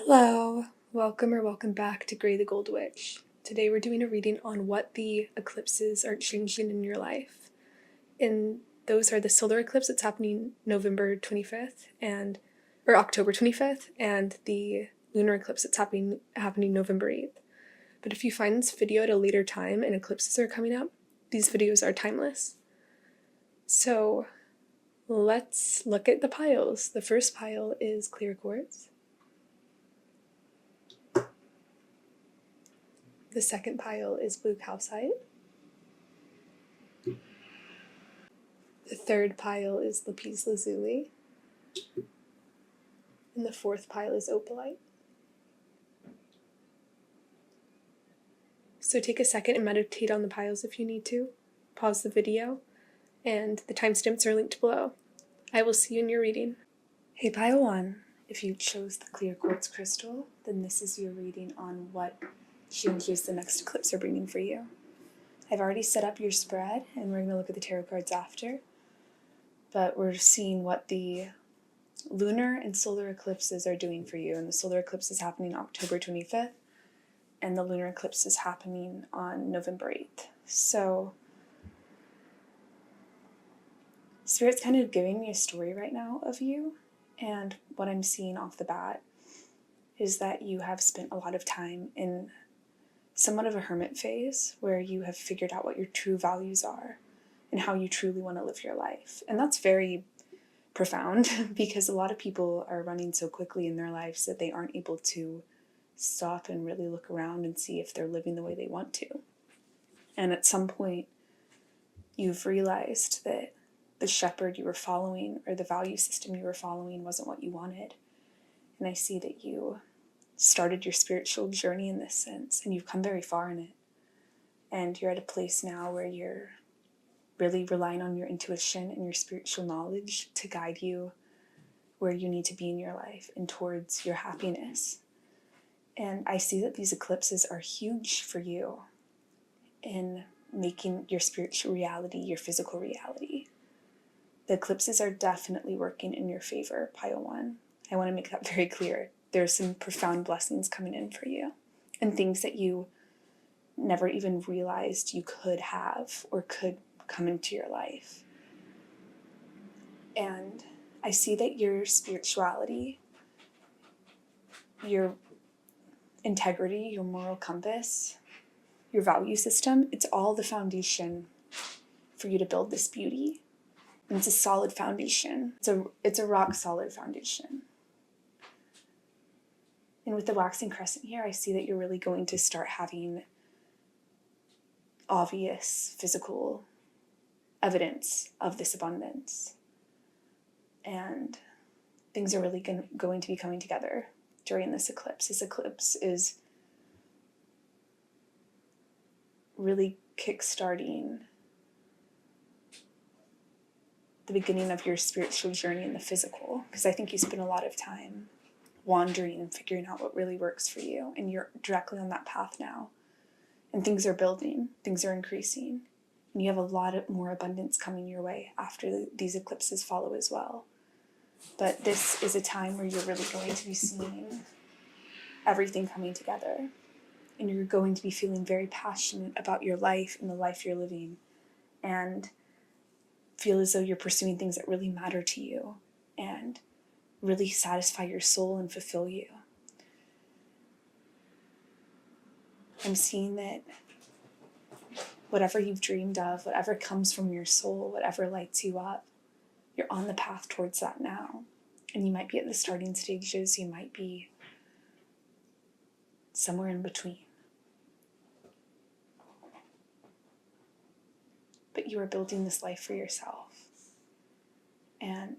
Hello, welcome or welcome back to Gray the Gold Witch. Today we're doing a reading on what the eclipses are changing in your life. And those are the solar eclipse that's happening November 25th or October 25th, and the lunar eclipse that's happening November 8th. But if you find this video at a later time and eclipses are coming up, these videos are timeless. So let's look at the piles. The first pile is clear quartz. The second pile is blue calcite. The third pile is lapis lazuli. And the fourth pile is opalite. So take a second and meditate on the piles if you need to. Pause the video, and the timestamps are linked below. I will see you in your reading. Hey pile 1, if you chose the clear quartz crystal, then this is your reading on what changes the next eclipse are bringing for you. I've already set up your spread, and we're going to look at the tarot cards after. But we're seeing what the lunar and solar eclipses are doing for you. And the solar eclipse is happening October 25th, and the lunar eclipse is happening on November 8th. So Spirit's kind of giving me a story right now of you, and what I'm seeing off the bat is that you have spent a lot of time in somewhat of a hermit phase where you have figured out what your true values are and how you truly want to live your life. And that's very profound because a lot of people are running so quickly in their lives that they aren't able to stop and really look around and see if they're living the way they want to. And at some point, you've realized that the shepherd you were following or the value system you were following wasn't what you wanted. And I see that you started your spiritual journey in this sense, and you've come very far in it. And you're at a place now where you're really relying on your intuition and your spiritual knowledge to guide you where you need to be in your life and towards your happiness. And I see that these eclipses are huge for you in making your spiritual reality your physical reality. The eclipses are definitely working in your favor, pile 1. I want to make that very clear. There's some profound blessings coming in for you, and things that you never even realized you could have or could come into your life. And I see that your spirituality, your integrity, your moral compass, your value system, it's all the foundation for you to build this beauty. And it's a solid foundation. It's a rock solid foundation. And with the waxing crescent here, I see that you're really going to start having obvious physical evidence of this abundance. And things are really going to be coming together during this eclipse. This eclipse is really kickstarting the beginning of your spiritual journey in the physical, because I think you spend a lot of time wandering and figuring out what really works for you, and you're directly on that path now, and things are building, things are increasing, and you have a lot more abundance coming your way after these eclipses follow as well. But this is a time where you're really going to be seeing everything coming together, and you're going to be feeling very passionate about your life and the life you're living, and feel as though you're pursuing things that really matter to you and really satisfy your soul and fulfill you. I'm seeing that whatever you've dreamed of, whatever comes from your soul, whatever lights you up, you're on the path towards that now. And you might be at the starting stages, you might be somewhere in between. But you are building this life for yourself. And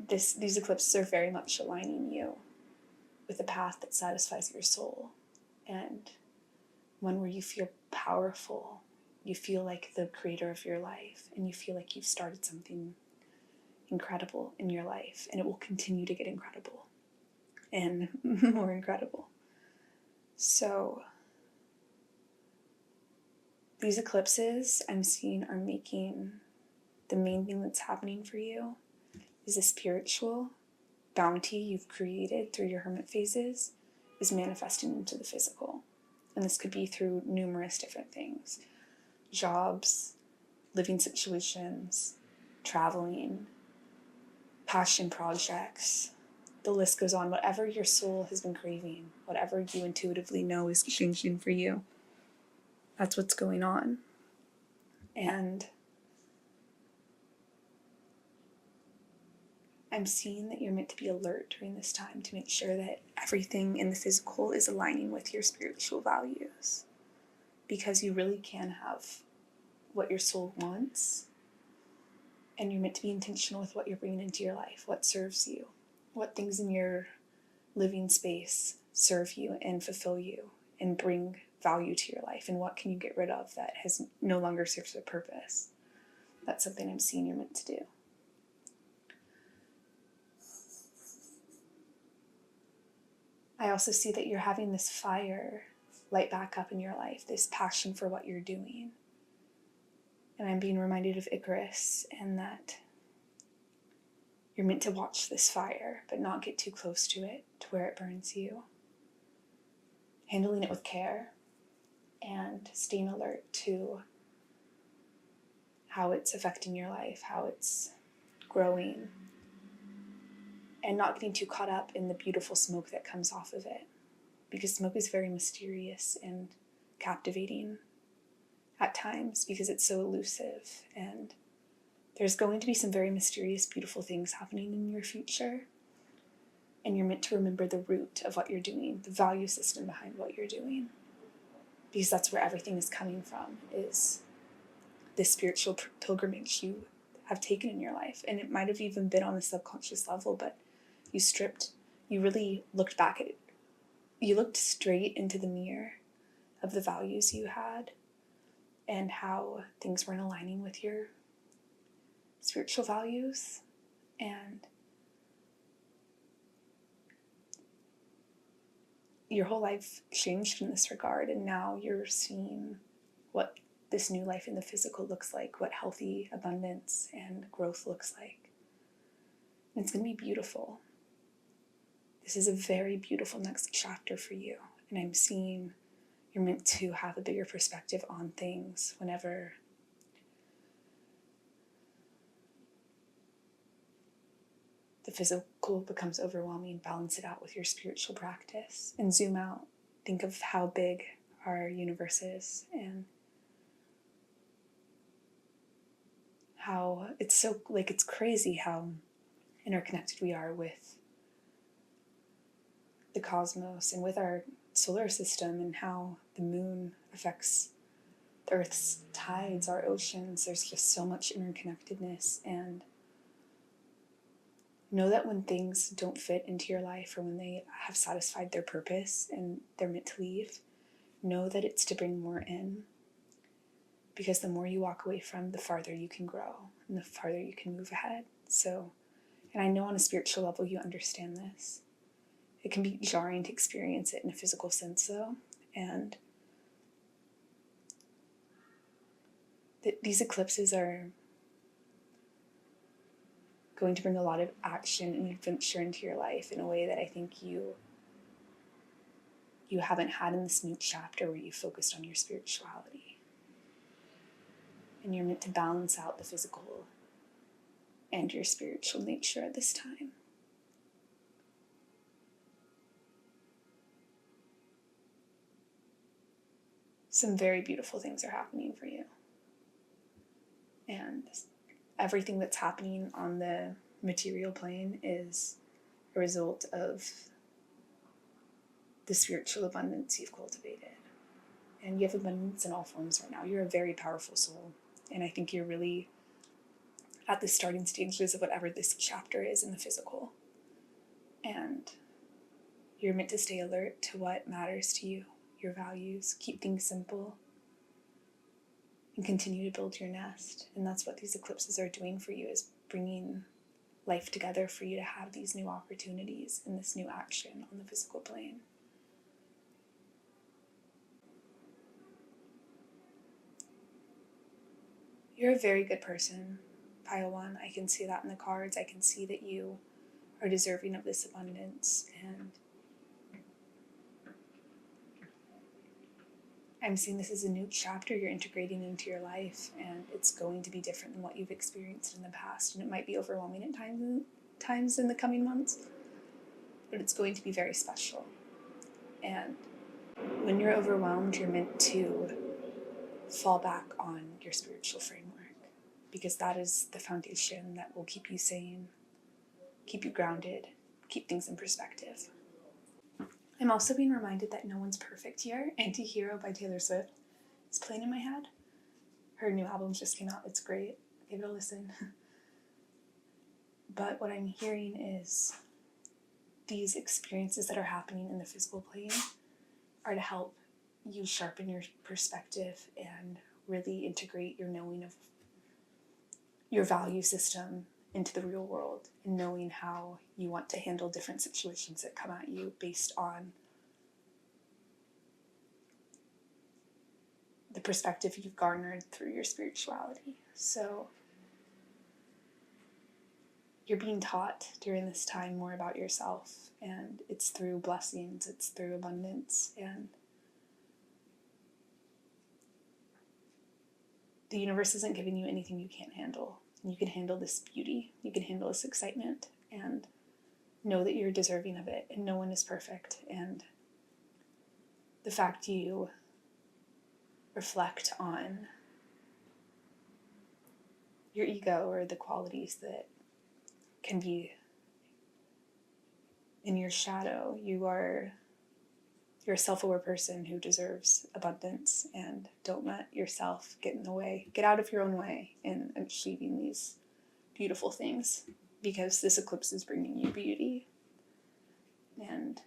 these eclipses are very much aligning you with a path that satisfies your soul, and one where you feel powerful, you feel like the creator of your life, and you feel like you've started something incredible in your life, and it will continue to get incredible and more incredible. So these eclipses I'm seeing are making the main thing that's happening for you is the spiritual bounty you've created through your hermit phases is manifesting into the physical. And this could be through numerous different things: jobs, living situations, traveling, passion projects. The list goes on. Whatever your soul has been craving, whatever you intuitively know is changing for you, that's what's going on. And I'm seeing that you're meant to be alert during this time to make sure that everything in the physical is aligning with your spiritual values, because you really can have what your soul wants, and you're meant to be intentional with what you're bringing into your life, what serves you, what things in your living space serve you and fulfill you and bring value to your life, and what can you get rid of that has no longer serves a purpose. That's something I'm seeing you're meant to do. I also see that you're having this fire light back up in your life, this passion for what you're doing. And I'm being reminded of Icarus, and that you're meant to watch this fire, but not get too close to it to where it burns you. Handling it with care and staying alert to how it's affecting your life, how it's growing, and not getting too caught up in the beautiful smoke that comes off of it, because smoke is very mysterious and captivating at times because it's so elusive, and there's going to be some very mysterious, beautiful things happening in your future, and you're meant to remember the root of what you're doing, the value system behind what you're doing, because that's where everything is coming from, is this spiritual pilgrimage you have taken in your life. And it might have even been on a subconscious level, but you really looked back at it. You looked straight into the mirror of the values you had and how things weren't aligning with your spiritual values. And your whole life changed in this regard. And now you're seeing what this new life in the physical looks like, what healthy abundance and growth looks like. And it's going to be beautiful. This is a very beautiful next chapter for you. And I'm seeing you're meant to have a bigger perspective on things whenever the physical becomes overwhelming. Balance it out with your spiritual practice and zoom out. Think of how big our universe is and how it's crazy how interconnected we are with the cosmos and with our solar system, and how the moon affects the Earth's tides, our oceans. There's just so much interconnectedness. And know that when things don't fit into your life, or when they have satisfied their purpose and they're meant to leave, know that it's to bring more in. Because the more you walk away from, the farther you can grow and the farther you can move ahead. So, and I know on a spiritual level you understand this. It can be jarring to experience it in a physical sense, though. And these eclipses are going to bring a lot of action and adventure into your life in a way that I think you haven't had in this new chapter where you focused on your spirituality. And you're meant to balance out the physical and your spiritual nature at this time. Some very beautiful things are happening for you. And everything that's happening on the material plane is a result of the spiritual abundance you've cultivated. And you have abundance in all forms right now. You're a very powerful soul. And I think you're really at the starting stages of whatever this chapter is in the physical. And you're meant to stay alert to what matters to you, your values, keep things simple, and continue to build your nest. And that's what these eclipses are doing for you, is bringing life together for you to have these new opportunities and this new action on the physical plane. You're a very good person, Pile 1. I can see that in the cards. I can see that you are deserving of this abundance, and I'm seeing this as a new chapter you're integrating into your life, and it's going to be different than what you've experienced in the past, and it might be overwhelming at times in the coming months, but it's going to be very special. And when you're overwhelmed, you're meant to fall back on your spiritual framework, because that is the foundation that will keep you sane, keep you grounded, keep things in perspective. I'm also being reminded that no one's perfect here. Anti-Hero by Taylor Swift is playing in my head. Her new album just came out. It's great. Give it a listen. But what I'm hearing is these experiences that are happening in the physical plane are to help you sharpen your perspective and really integrate your knowing of your value system into the real world, and knowing how you want to handle different situations that come at you based on the perspective you've garnered through your spirituality. So you're being taught during this time more about yourself, and it's through blessings, it's through abundance, and the universe isn't giving you anything you can't handle. And you can handle this beauty, you can handle this excitement, and know that you're deserving of it, and no one is perfect. And the fact you reflect on your ego or the qualities that can be in your shadow, you're a self-aware person who deserves abundance, and don't let yourself get in the way. Get out of your own way in achieving these beautiful things, because this eclipse is bringing you beauty, and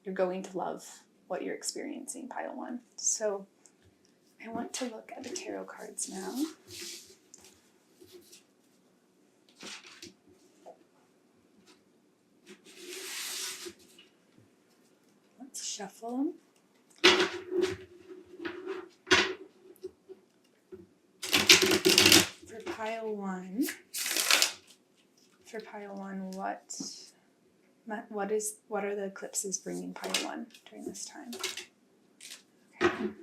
you're going to love what you're experiencing, Pile 1. So I want to look at the tarot cards now. Let's shuffle them. For Pile 1, what are the eclipses bringing Pile 1 during this time? Okay.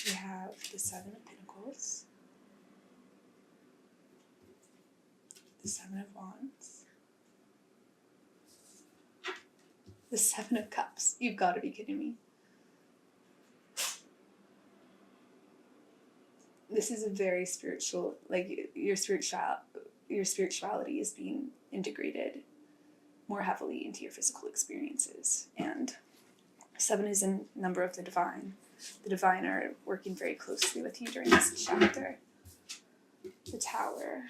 We have the Seven of Pentacles, the Seven of Wands, the Seven of Cups. You've got to be kidding me. This is a very spiritual, like your spirituality is being integrated more heavily into your physical experiences. And 7 is a number of the divine. The divine are working very closely with you during this chapter. The Tower.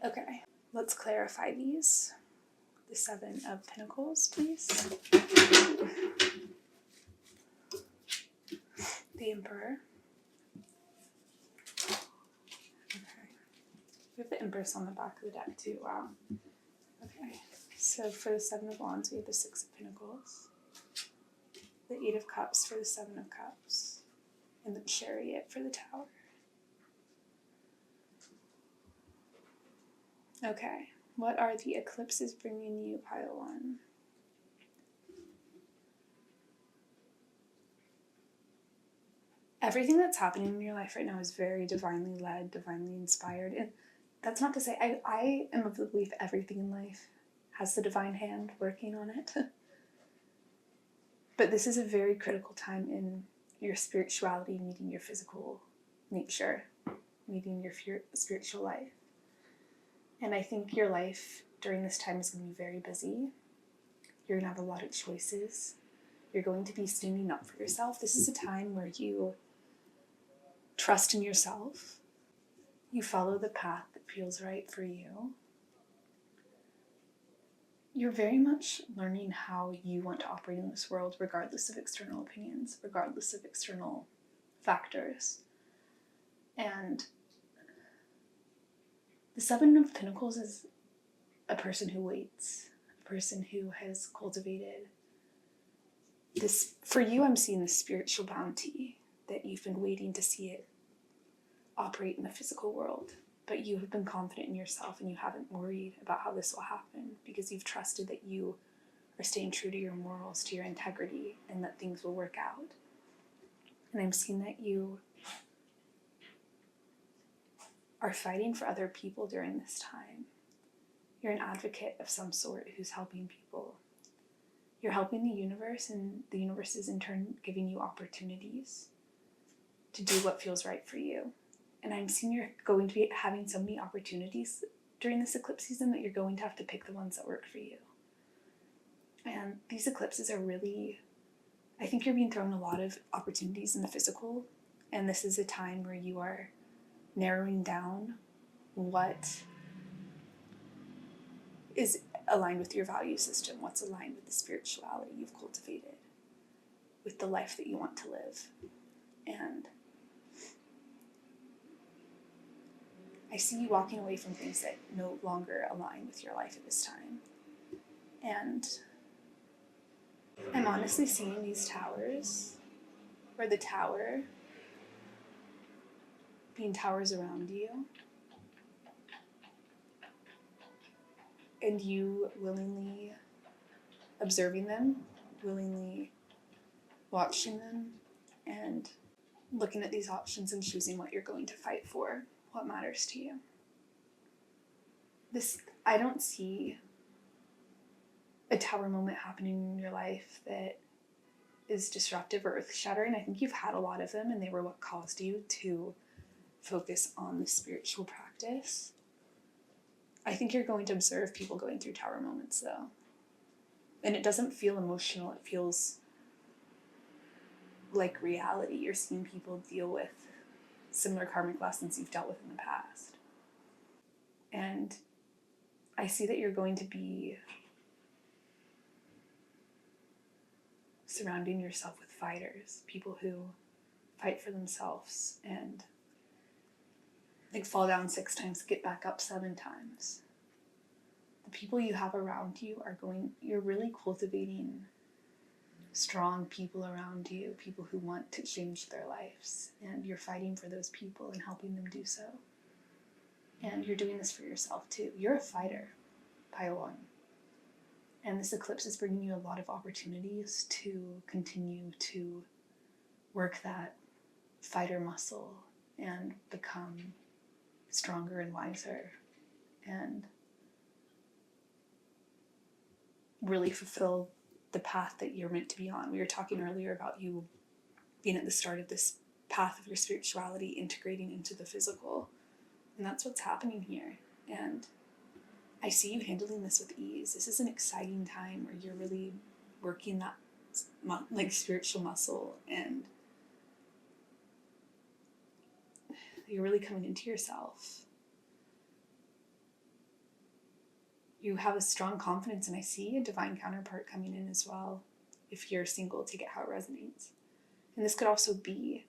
Okay, let's clarify these. The 7 of Pentacles, please. The Emperor. Okay. We have the Empress on the back of the deck too. Wow. Okay. So for the 7 of Wands, we have the 6 of Pentacles, the 8 of Cups for the 7 of Cups, and the Chariot for the Tower. Okay. What are the eclipses bringing you, Pile 1? Everything that's happening in your life right now is very divinely led, divinely inspired. And that's not to say, I am of the belief everything in life has the divine hand working on it. But this is a very critical time in your spirituality meeting your physical nature, meeting your spiritual life. And I think your life during this time is going to be very busy. You're going to have a lot of choices. You're going to be standing up for yourself. This is a time where you trust in yourself. You follow the path that feels right for you. You're very much learning how you want to operate in this world, regardless of external opinions, regardless of external factors. And the 7 of Pentacles is a person who waits, a person who has cultivated this. For you, I'm seeing the spiritual bounty that you've been waiting to see it operate in the physical world, but you have been confident in yourself and you haven't worried about how this will happen because you've trusted that you are staying true to your morals, to your integrity, and that things will work out. And I'm seeing that you are fighting for other people during this time. You're an advocate of some sort who's helping people. You're helping the universe, and the universe is in turn giving you opportunities to do what feels right for you. And I'm seeing you're going to be having so many opportunities during this eclipse season that you're going to have to pick the ones that work for you. And these eclipses are really, I think you're being thrown a lot of opportunities in the physical, and this is a time where you are narrowing down what is aligned with your value system, what's aligned with the spirituality you've cultivated, with the life that you want to live. And I see you walking away from things that no longer align with your life at this time. And I'm honestly seeing these towers, where the tower being towers around you, and you willingly observing them, willingly watching them, and looking at these options and choosing what you're going to fight for, what matters to you. I don't see a tower moment happening in your life that is disruptive or earth-shattering. I think you've had a lot of them, and they were what caused you to focus on the spiritual practice. I think you're going to observe people going through tower moments, though. And it doesn't feel emotional. It feels like reality. You're seeing people deal with similar karmic lessons you've dealt with in the past. And I see that you're going to be surrounding yourself with fighters, people who fight for themselves and fall down 6 times, get back up 7 times. The people you have around you you're really cultivating strong people around you, people who want to change their lives, and you're fighting for those people and helping them do so. And you're doing this for yourself too. You're a fighter, pile 1. And this eclipse is bringing you a lot of opportunities to continue to work that fighter muscle and become stronger and wiser and really fulfill the path that you're meant to be on. We were talking earlier about you being at the start of this path of your spirituality integrating into the physical, and that's what's happening here. And I see you handling this with ease. This is an exciting time where you're really working that spiritual muscle, and you're really coming into yourself. You have a strong confidence, and I see a divine counterpart coming in as well. If you're single, take it how it resonates. And this could also be,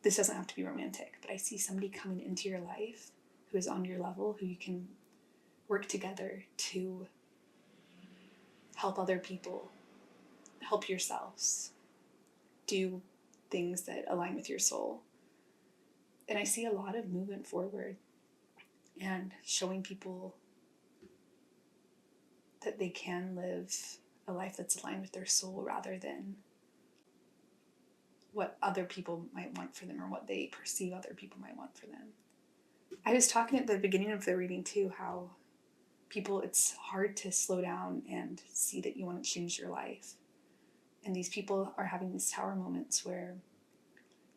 this doesn't have to be romantic, but I see somebody coming into your life who is on your level, who you can work together to help other people, help yourselves, do things that align with your soul. And I see a lot of movement forward and showing people that they can live a life that's aligned with their soul rather than what other people might want for them or what they perceive other people might want for them. I was talking at the beginning of the reading too, how it's hard to slow down and see that you want to change your life. And these people are having these tower moments where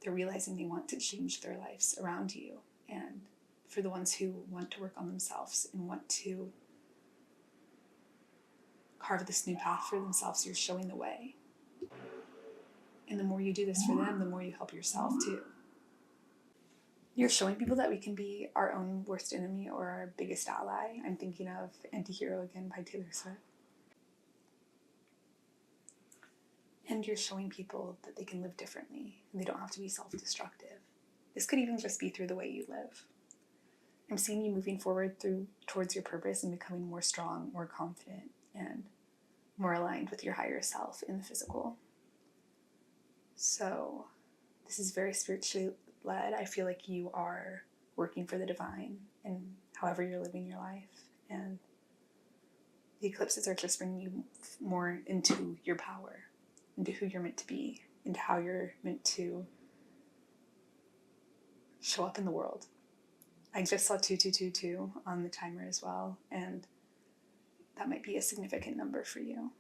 they're realizing they want to change their lives around you. And for the ones who want to work on themselves and want to carve this new path for themselves, you're showing the way. And the more you do this for them, the more you help yourself too. You're showing people that we can be our own worst enemy or our biggest ally. I'm thinking of Antihero again by Taylor Swift. And you're showing people that they can live differently and they don't have to be self-destructive. This could even just be through the way you live. I'm seeing you moving forward towards your purpose and becoming more strong, more confident, and more aligned with your higher self in the physical. So this is very spiritually led. I feel like you are working for the divine in however you're living your life. And the eclipses are just bringing you more into your power, into who you're meant to be, into how you're meant to show up in the world. I just saw 2222 on the timer as well, and that might be a significant number for you.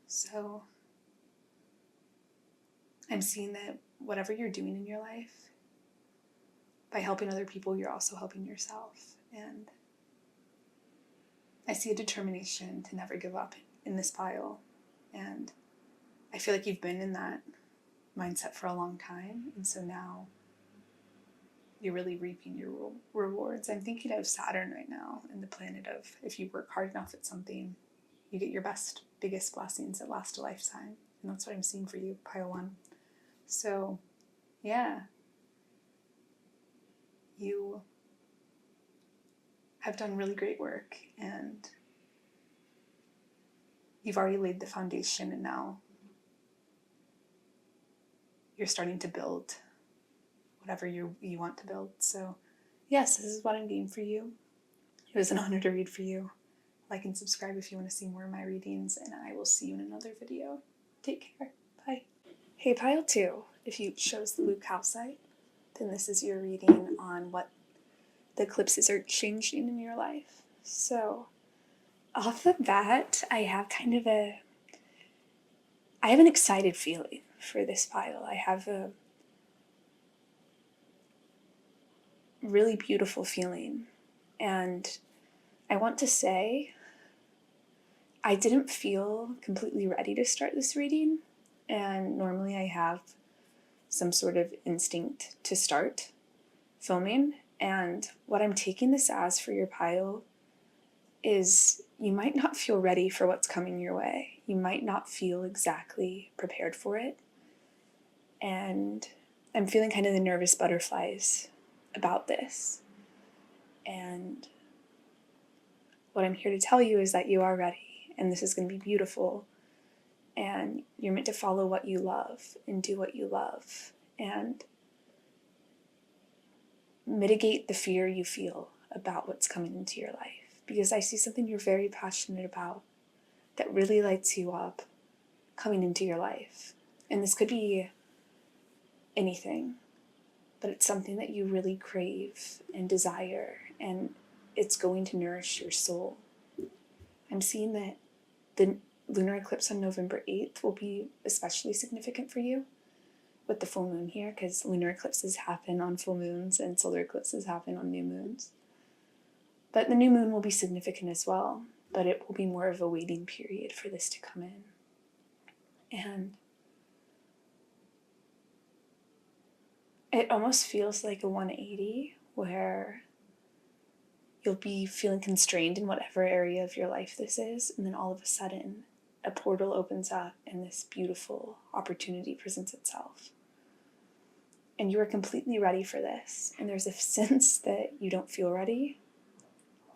So I'm seeing that whatever you're doing in your life, by helping other people, you're also helping yourself. And I see a determination to never give up in this pile. And I feel like you've been in that mindset for a long time. And so now you're really reaping your rewards. I'm thinking of Saturn right now and the planet of if you work hard enough at something, you get your biggest blessings that last a lifetime. And that's what I'm seeing for you, pile 1. So, yeah. You have done really great work, and you've already laid the foundation, and now you're starting to build whatever you want to build. So yes, this is what I'm doing for you. It was an honor to read for you. Like and subscribe if you want to see more of my readings, and I will see you in another video. Take care. Bye. Hey, pile 2, if you chose the blue calcite, then this is your reading on what the eclipses are changing in your life. So off the bat, I have an excited feeling for this pile. I have a really beautiful feeling. And I want to say, I didn't feel completely ready to start this reading. And normally I have some sort of instinct to start filming. And what I'm taking this as for your pile is you might not feel ready for what's coming your way. You might not feel exactly prepared for it. And I'm feeling kind of the nervous butterflies about this. And what I'm here to tell you is that you are ready, and this is going to be beautiful. And you're meant to follow what you love and do what you love and mitigate the fear you feel about what's coming into your life. Because I see something you're very passionate about that really lights you up coming into your life. And this could be anything, but it's something that you really crave and desire, and it's going to nourish your soul. I'm seeing that the lunar eclipse on November 8th will be especially significant for you with the full moon here, because lunar eclipses happen on full moons and solar eclipses happen on new moons. But the new moon will be significant as well, but it will be more of a waiting period for this to come in. And it almost feels like a 180 where you'll be feeling constrained in whatever area of your life this is, and then all of a sudden a portal opens up and this beautiful opportunity presents itself. And you are completely ready for this. And there's a sense that you don't feel ready,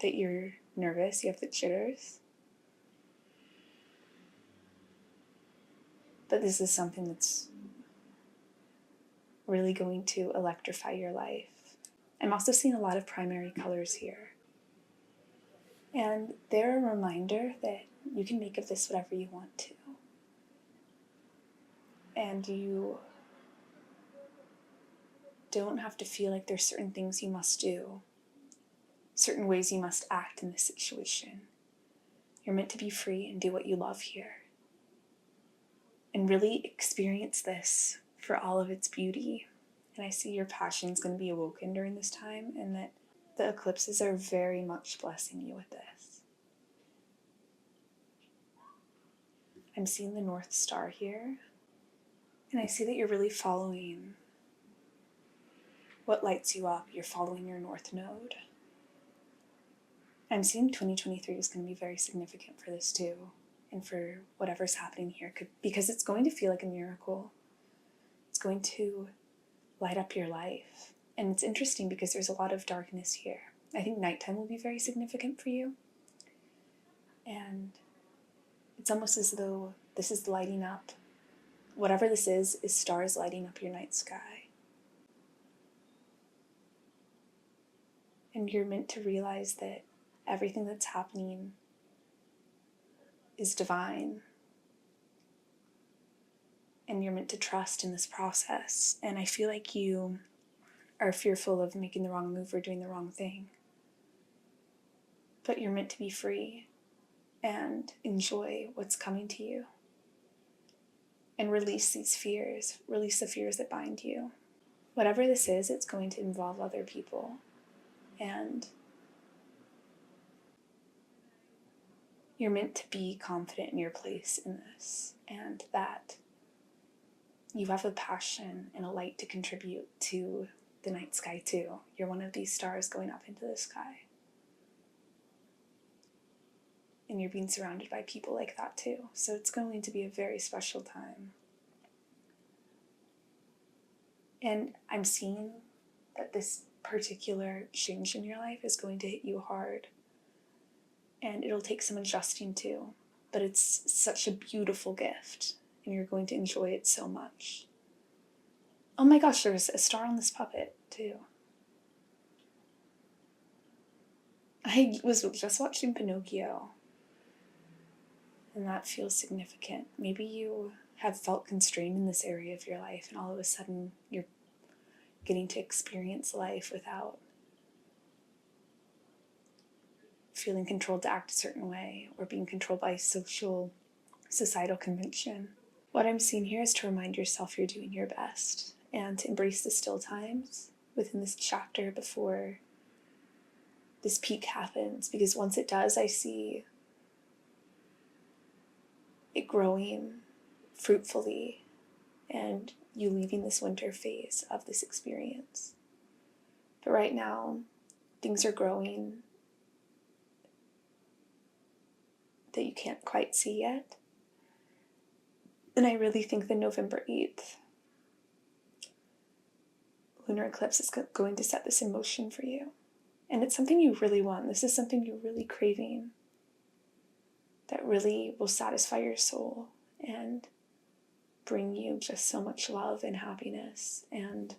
that you're nervous, you have the jitters. But this is something that's really going to electrify your life. I'm also seeing a lot of primary colors here. And they're a reminder that you can make of this whatever you want to. And you don't have to feel like there's certain things you must do, certain ways you must act in this situation. You're meant to be free and do what you love here. And really experience this for all of its beauty. And I see your passion's going to be awoken during this time, and that the eclipses are very much blessing you with this. I'm seeing the North Star here, and I see that you're really following what lights you up. You're following your North Node. I'm seeing 2023 is going to be very significant for this too, and for whatever's happening here, because it's going to feel like a miracle. It's going to light up your life. And it's interesting because there's a lot of darkness here. I think nighttime will be very significant for you. And it's almost as though this is lighting up. Whatever this is stars lighting up your night sky. And you're meant to realize that everything that's happening is divine. And you're meant to trust in this process. And I feel like you are fearful of making the wrong move or doing the wrong thing. But you're meant to be free and enjoy what's coming to you. And release these fears. Release the fears that bind you. Whatever this is, it's going to involve other people. And you're meant to be confident in your place in this. And that you have a passion and a light to contribute to the night sky too. You're one of these stars going up into the sky. And you're being surrounded by people like that too. So it's going to be a very special time. And I'm seeing that this particular change in your life is going to hit you hard. And it'll take some adjusting too. But it's such a beautiful gift. And you're going to enjoy it so much. Oh my gosh, there's a star on this puppet too. I was just watching Pinocchio. And that feels significant. Maybe you have felt constrained in this area of your life, and all of a sudden you're getting to experience life without feeling controlled to act a certain way or being controlled by societal convention. What I'm seeing here is to remind yourself you're doing your best and to embrace the still times within this chapter before this peak happens, because once it does, I see it growing fruitfully and you leaving this winter phase of this experience. But right now, things are growing that you can't quite see yet. And I really think the November 8th lunar eclipse is going to set this in motion for you. And it's something you really want. This is something you're really craving that really will satisfy your soul and bring you just so much love and happiness. And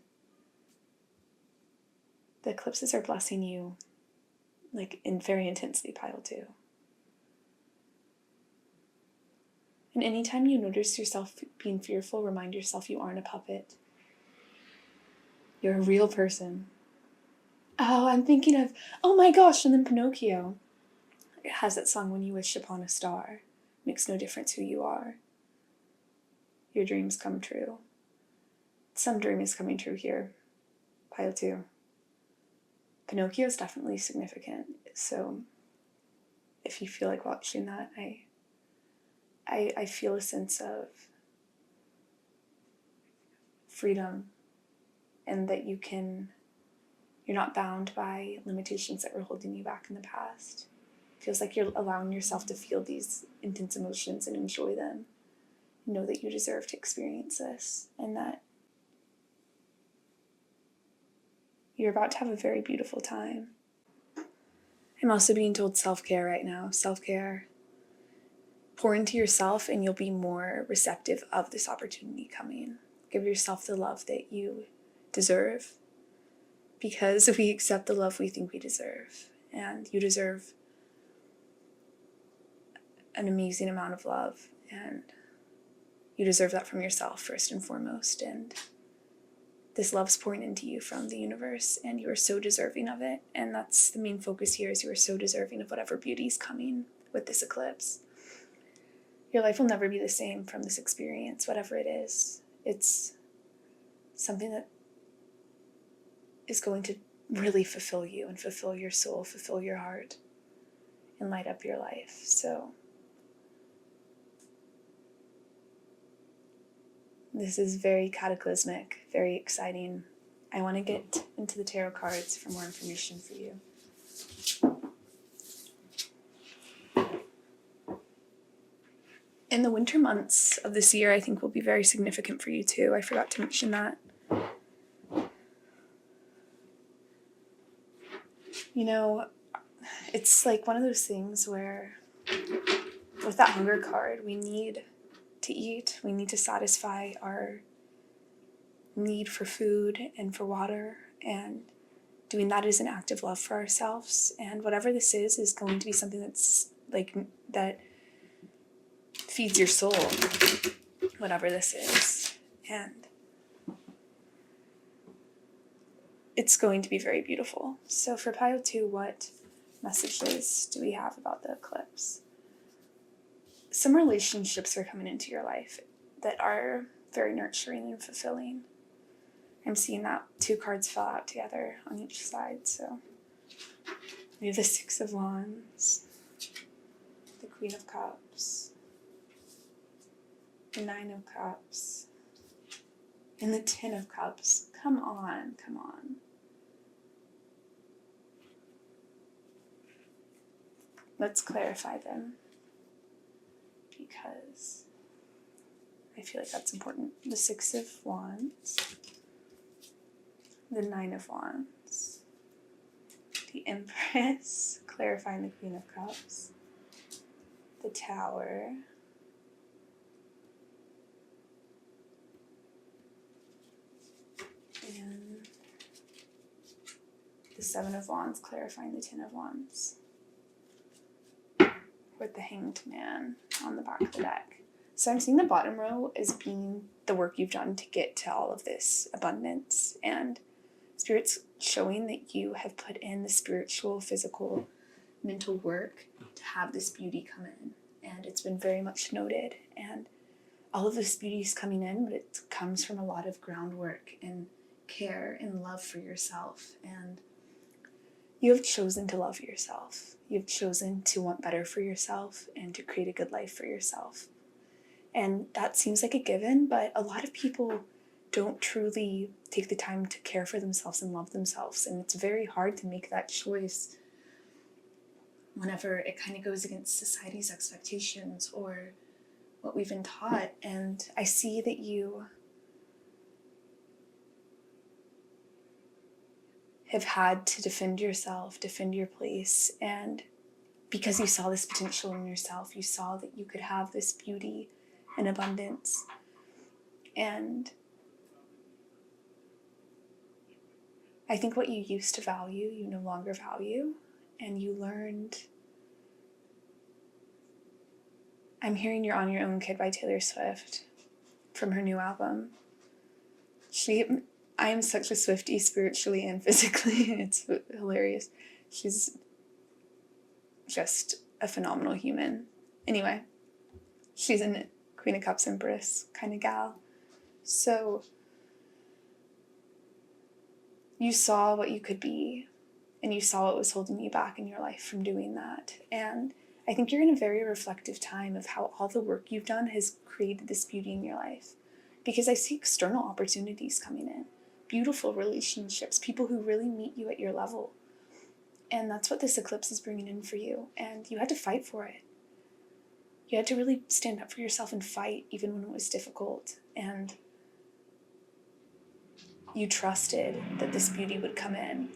the eclipses are blessing you like in very intensely, pile 2. And anytime you notice yourself being fearful, remind yourself you aren't a puppet. You're a real person. Oh, I'm thinking of, oh my gosh, and then Pinocchio. It has that song, When You Wish Upon a Star. Makes no difference who you are. Your dreams come true. Some dream is coming true here. Pile 2. Pinocchio is definitely significant. So if you feel like watching that, I feel a sense of freedom and that you're not bound by limitations that were holding you back in the past. It feels like you're allowing yourself to feel these intense emotions and enjoy them. Know that you deserve to experience this and that you're about to have a very beautiful time. I'm also being told self-care right now. Self-care. Pour into yourself and you'll be more receptive of this opportunity coming. Give yourself the love that you deserve, because we accept the love we think we deserve. And you deserve an amazing amount of love, and you deserve that from yourself first and foremost. And this love's pouring into you from the universe, and you are so deserving of it. And that's the main focus here, is you are so deserving of whatever beauty is coming with this eclipse. Your life will never be the same from this experience, whatever it is. It's something that is going to really fulfill you and fulfill your soul, fulfill your heart, and light up your life. So this is very cataclysmic, very exciting. I want to get into the tarot cards for more information for you. And the winter months of this year, I think, will be very significant for you too. I forgot to mention that. You know, it's like one of those things where with that hunger card, we need to eat. We need to satisfy our need for food and for water. And doing that is an act of love for ourselves. And whatever this is going to be something that's that feeds your soul, whatever this is. And it's going to be very beautiful. So for pile 2, what messages do we have about the eclipse? Some relationships are coming into your life that are very nurturing and fulfilling. I'm seeing that 2 cards fell out together on each side. So we have the 6 of Wands, the Queen of Cups, the 9 of Cups, and the 10 of Cups. Come on, come on. Let's clarify them, because I feel like that's important. The 6 of Wands, the 9 of Wands, the Empress, clarifying the Queen of Cups, the Tower, and the 7 of Wands, clarifying the 10 of Wands, with the Hanged Man on the back of the deck. So I'm seeing the bottom row as being the work you've done to get to all of this abundance, and Spirit's showing that you have put in the spiritual, physical, mental work to have this beauty come in, and it's been very much noted, and all of this beauty is coming in, but it comes from a lot of groundwork and care and love for yourself, and you have chosen to love yourself. You've chosen to want better for yourself and to create a good life for yourself. And that seems like a given, but a lot of people don't truly take the time to care for themselves and love themselves. And it's very hard to make that choice whenever it kind of goes against society's expectations or what we've been taught. And I see that you have had to defend yourself, defend your place, and because you saw this potential in yourself, you saw that you could have this beauty and abundance, and I think what you used to value, you no longer value, and you learned. I'm hearing You're On Your Own Kid by Taylor Swift from her new album. I am such a Swiftie spiritually and physically. It's hilarious. She's just a phenomenal human. Anyway, she's a Queen of Cups Empress kind of gal. So you saw what you could be, and you saw what was holding you back in your life from doing that. And I think you're in a very reflective time of how all the work you've done has created this beauty in your life. Because I see external opportunities coming in. Beautiful relationships, people who really meet you at your level. And that's what this eclipse is bringing in for you. And you had to fight for it. You had to really stand up for yourself and fight, even when it was difficult. And you trusted that this beauty would come in.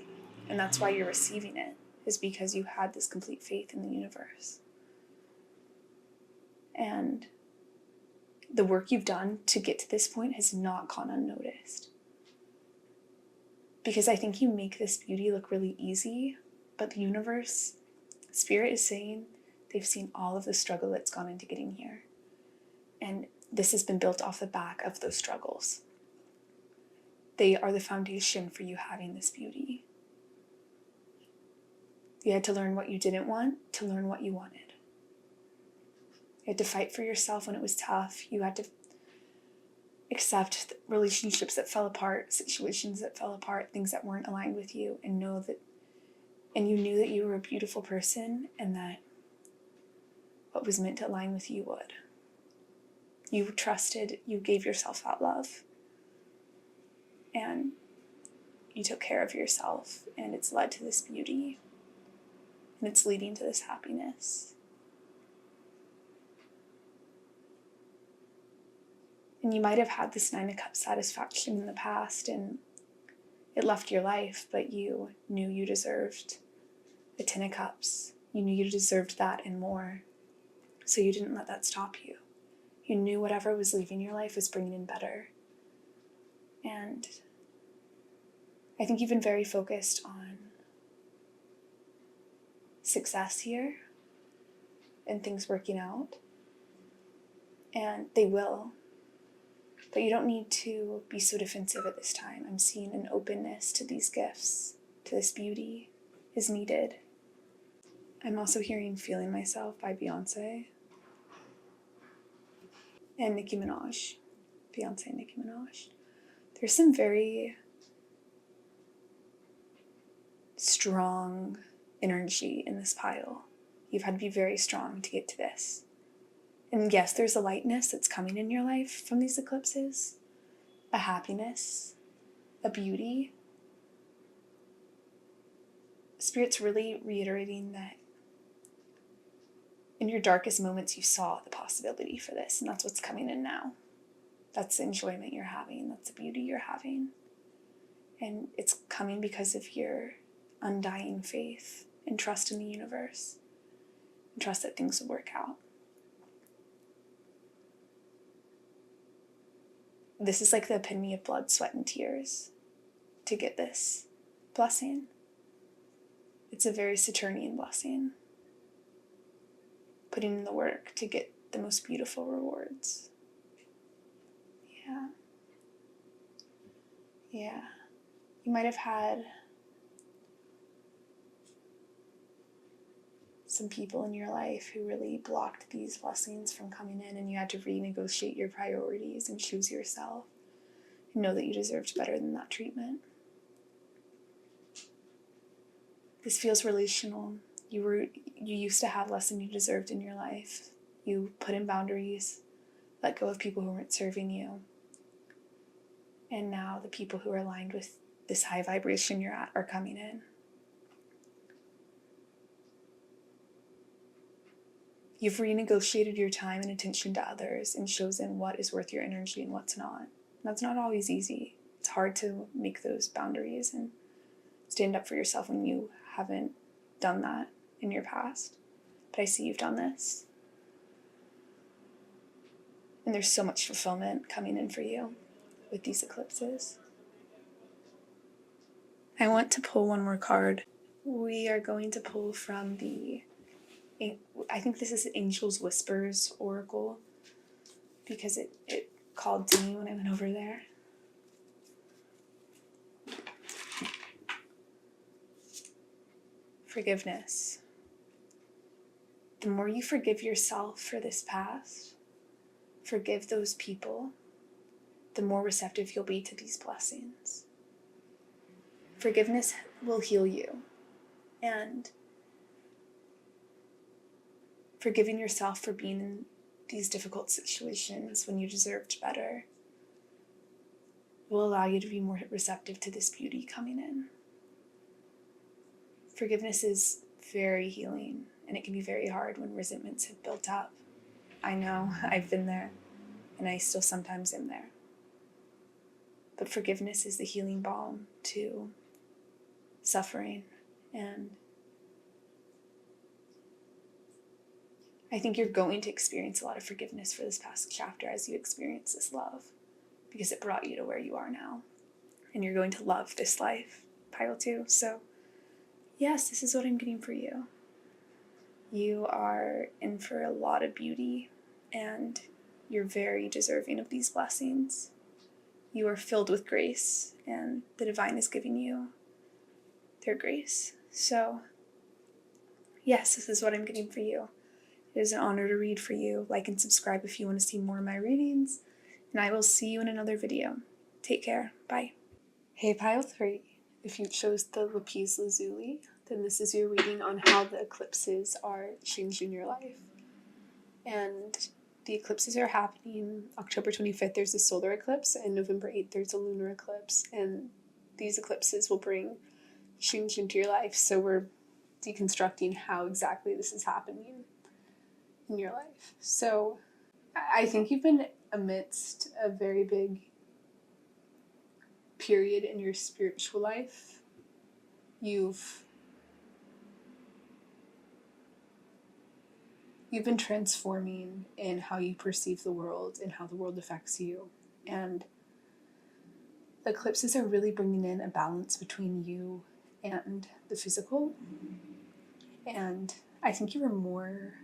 And that's why you're receiving it, is because you had this complete faith in the universe. And the work you've done to get to this point has not gone unnoticed. Because I think you make this beauty look really easy, but the universe, Spirit is saying they've seen all of the struggle that's gone into getting here. And this has been built off the back of those struggles. They are the foundation for you having this beauty. You had to learn what you didn't want to learn what you wanted. You had to fight for yourself when it was tough. You had to accept relationships that fell apart, situations that fell apart, things that weren't aligned with you, and you knew that you were a beautiful person and that what was meant to align with you would. You trusted, you gave yourself that love, and you took care of yourself, and it's led to this beauty, and it's leading to this happiness. And you might have had this 9 of Cups satisfaction in the past, and it left your life, but you knew you deserved the 10 of Cups. You knew you deserved that and more. So you didn't let that stop you. You knew whatever was leaving your life was bringing in better. And I think you've been very focused on success here and things working out, and they will, but you don't need to be so defensive at this time. I'm seeing an openness to these gifts, to this beauty is needed. I'm also hearing Feeling Myself by Beyonce and Nicki Minaj. Beyonce and Nicki Minaj. There's some very strong energy in this pile. You've had to be very strong to get to this. And yes, there's a lightness that's coming in your life from these eclipses, a happiness, a beauty. Spirit's really reiterating that in your darkest moments you saw the possibility for this, and that's what's coming in now. That's the enjoyment you're having, that's the beauty you're having. And it's coming because of your undying faith and trust in the universe, and trust that things will work out. This is like the epitome of blood, sweat, and tears to get this blessing. It's a very Saturnian blessing. Putting in the work to get the most beautiful rewards. Yeah. You might have had some people in your life who really blocked these blessings from coming in, and you had to renegotiate your priorities and choose yourself and know that you deserved better than that treatment. This feels relational. You used to have less than you deserved in your life. You put in boundaries, let go of people who weren't serving you. And now the people who are aligned with this high vibration you're at are coming in. You've renegotiated your time and attention to others and chosen what is worth your energy and what's not. That's not always easy. It's hard to make those boundaries and stand up for yourself when you haven't done that in your past. But I see you've done this. And there's so much fulfillment coming in for you with these eclipses. I want to pull one more card. We are going to pull from I think this is Angel's Whispers Oracle, because it called to me when I went over there. Forgiveness. The more you forgive yourself for this past, forgive those people, the more receptive you'll be to these blessings. Forgiveness will heal you, and forgiving yourself for being in these difficult situations when you deserved better will allow you to be more receptive to this beauty coming in. Forgiveness is very healing, and it can be very hard when resentments have built up. I know, I've been there, and I still sometimes am there. But forgiveness is the healing balm to suffering, and I think you're going to experience a lot of forgiveness for this past chapter as you experience this love, because it brought you to where you are now, and you're going to love this life, pile 2. So yes, this is what I'm getting for you. You are in for a lot of beauty, and you're very deserving of these blessings. You are filled with grace, and the divine is giving you their grace. So yes, this is what I'm getting for you. It is an honor to read for you. Like and subscribe if you want to see more of my readings, and I will see you in another video. Take care. Bye. Hey, pile 3. If you chose the Lapis Lazuli, then this is your reading on how the eclipses are changing your life. And the eclipses are happening October 25th, there's a solar eclipse, and November 8th, there's a lunar eclipse. And these eclipses will bring change into your life. So we're deconstructing how exactly this is happening in your life. So I think you've been amidst a very big period in your spiritual life. You've been transforming in how you perceive the world and how the world affects you. And The eclipses are really bringing in a balance between you and the physical. And I think you were more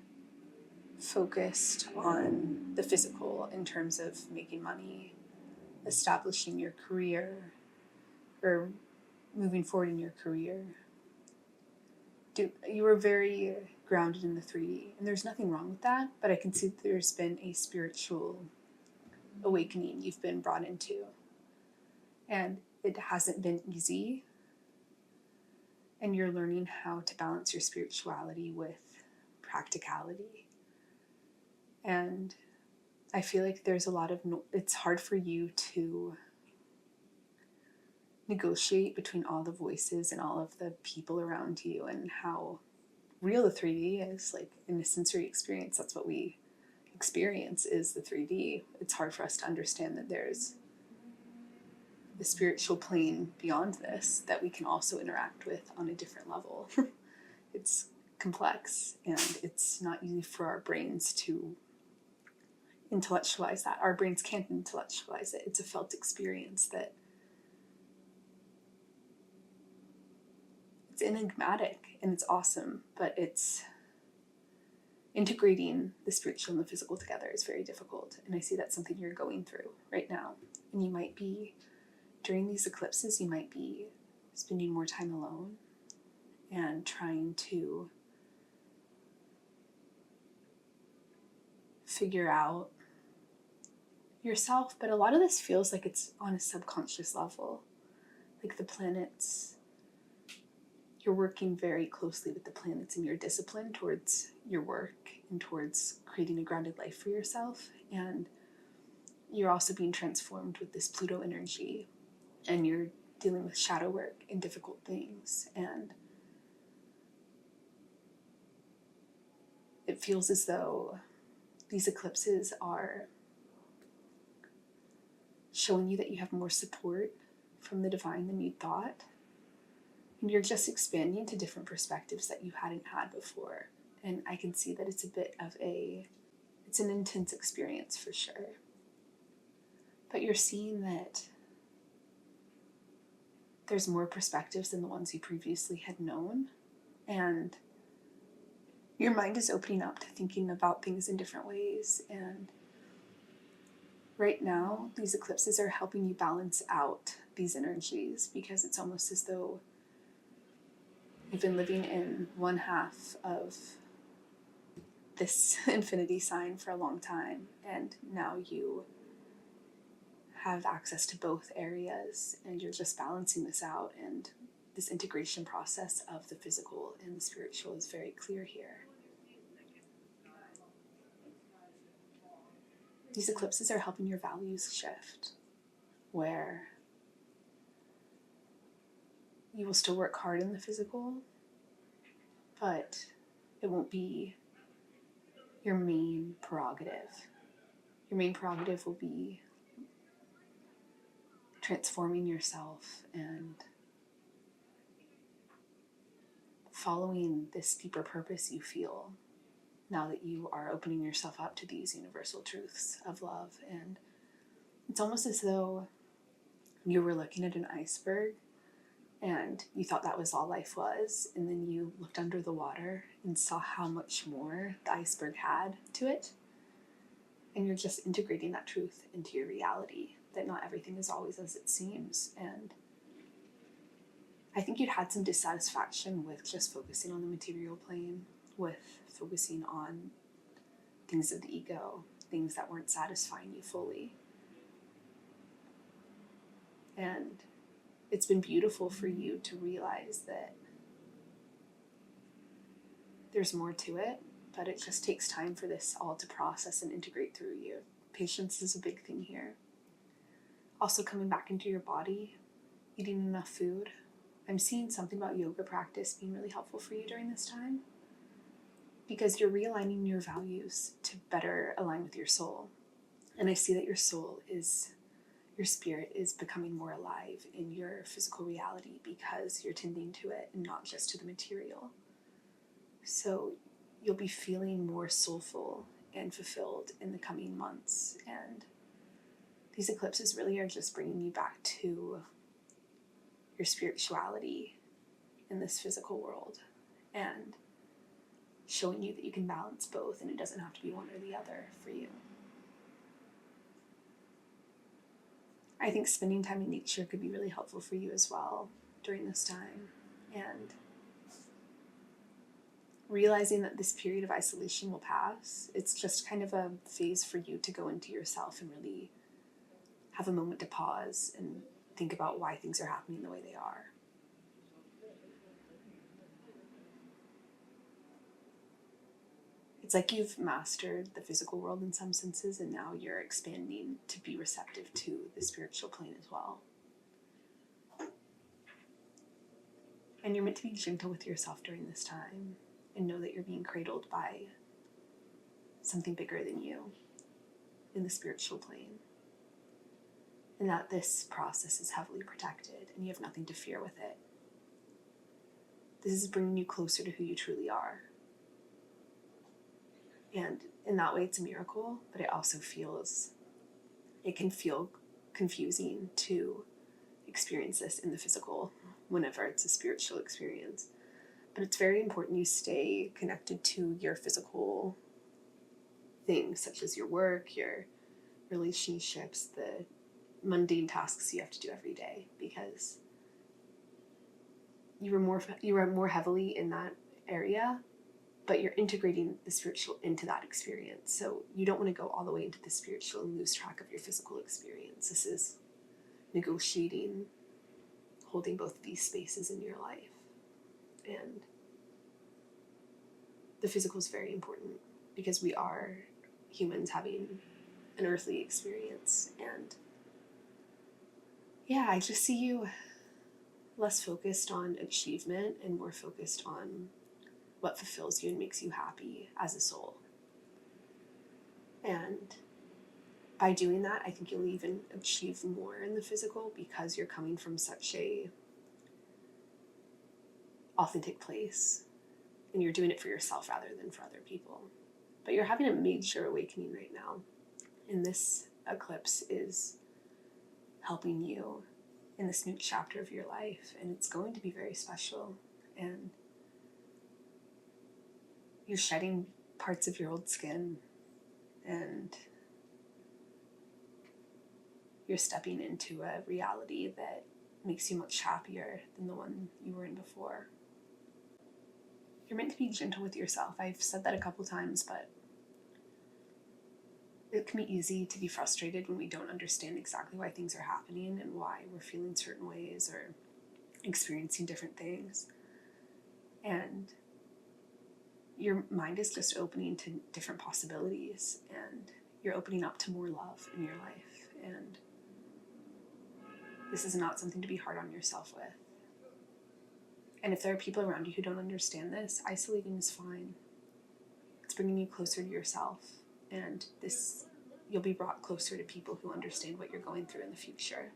focused on the physical in terms of making money, establishing your career, or moving forward in your career. You were very grounded in the 3D, and there's nothing wrong with that, but I can see that there's been a spiritual awakening you've been brought into. And it hasn't been easy, and you're learning how to balance your spirituality with practicality. And I feel like there's a lot of, it's hard for you to negotiate between all the voices and all of the people around you and how real the 3D is. Like, in a sensory experience, that's what we experience, is the 3D. It's hard for us to understand that there's the spiritual plane beyond this that we can also interact with on a different level. It's complex, and it's not easy for our brains to intellectualize that. Our brains can't intellectualize it. It's a felt experience that it's enigmatic and it's awesome, but it's integrating the spiritual and the physical together is very difficult. And I see that's something you're going through right now. And you might be, during these eclipses, you might be spending more time alone and trying to figure out yourself. But a lot of this feels like it's on a subconscious level. Like the planets, you're working very closely with the planets in your discipline towards your work and towards creating a grounded life for yourself. And you're also being transformed with this Pluto energy, and you're dealing with shadow work and difficult things. And it feels as though these eclipses are showing you that you have more support from the divine than you thought. And you're just expanding to different perspectives that you hadn't had before. And I can see that it's a bit of it's an intense experience for sure. But you're seeing that there's more perspectives than the ones you previously had known. And your mind is opening up to thinking about things in different ways. And right now, these eclipses are helping you balance out these energies, because it's almost as though you've been living in one half of this infinity sign for a long time, and now you have access to both areas, and you're just balancing this out. And this integration process of the physical and the spiritual is very clear here. These eclipses are helping your values shift, where you will still work hard in the physical, but it won't be your main prerogative. Your main prerogative will be transforming yourself and following this deeper purpose you feel now that you are opening yourself up to these universal truths of love. And it's almost as though you were looking at an iceberg and you thought that was all life was, and then you looked under the water and saw how much more the iceberg had to it. And you're just integrating that truth into your reality, that not everything is always as it seems. And I think you'd had some dissatisfaction with just focusing on the material plane, with focusing on things of the ego, things that weren't satisfying you fully. And it's been beautiful for you to realize that there's more to it, but it just takes time for this all to process and integrate through you. Patience is a big thing here. Also, coming back into your body, eating enough food. I'm seeing something about yoga practice being really helpful for you during this time, because you're realigning your values to better align with your soul. And I see that your spirit is becoming more alive in your physical reality, because you're tending to it and not just to the material. So you'll be feeling more soulful and fulfilled in the coming months. And these eclipses really are just bringing you back to your spirituality in this physical world and showing you that you can balance both, and it doesn't have to be one or the other for you. I think spending time in nature could be really helpful for you as well during this time, and realizing that this period of isolation will pass. It's just kind of a phase for you to go into yourself and really have a moment to pause and think about why things are happening the way they are. It's like you've mastered the physical world in some senses, and now you're expanding to be receptive to the spiritual plane as well. And you're meant to be gentle with yourself during this time and know that you're being cradled by something bigger than you in the spiritual plane. And that this process is heavily protected and you have nothing to fear with it. This is bringing you closer to who you truly are. And in that way, it's a miracle, but it also can feel confusing to experience this in the physical whenever it's a spiritual experience. But it's very important you stay connected to your physical things, such as your work, your relationships, the mundane tasks you have to do every day, because you are more heavily in that area, but you're integrating the spiritual into that experience. So you don't want to go all the way into the spiritual and lose track of your physical experience. This is negotiating, holding both of these spaces in your life. And the physical is very important because we are humans having an earthly experience. And yeah, I just see you less focused on achievement and more focused on what fulfills you and makes you happy as a soul. And by doing that, I think you'll even achieve more in the physical because you're coming from such a authentic place and you're doing it for yourself rather than for other people. But you're having a major awakening right now, and this eclipse is helping you in this new chapter of your life, and it's going to be very special. And you're shedding parts of your old skin, and you're stepping into a reality that makes you much happier than the one you were in before. You're meant to be gentle with yourself. I've said that a couple times, but it can be easy to be frustrated when we don't understand exactly why things are happening and why we're feeling certain ways or experiencing different things. And your mind is just opening to different possibilities, and you're opening up to more love in your life. And this is not something to be hard on yourself with. And if there are people around you who don't understand this, isolating is fine. It's bringing you closer to yourself, and you'll be brought closer to people who understand what you're going through in the future.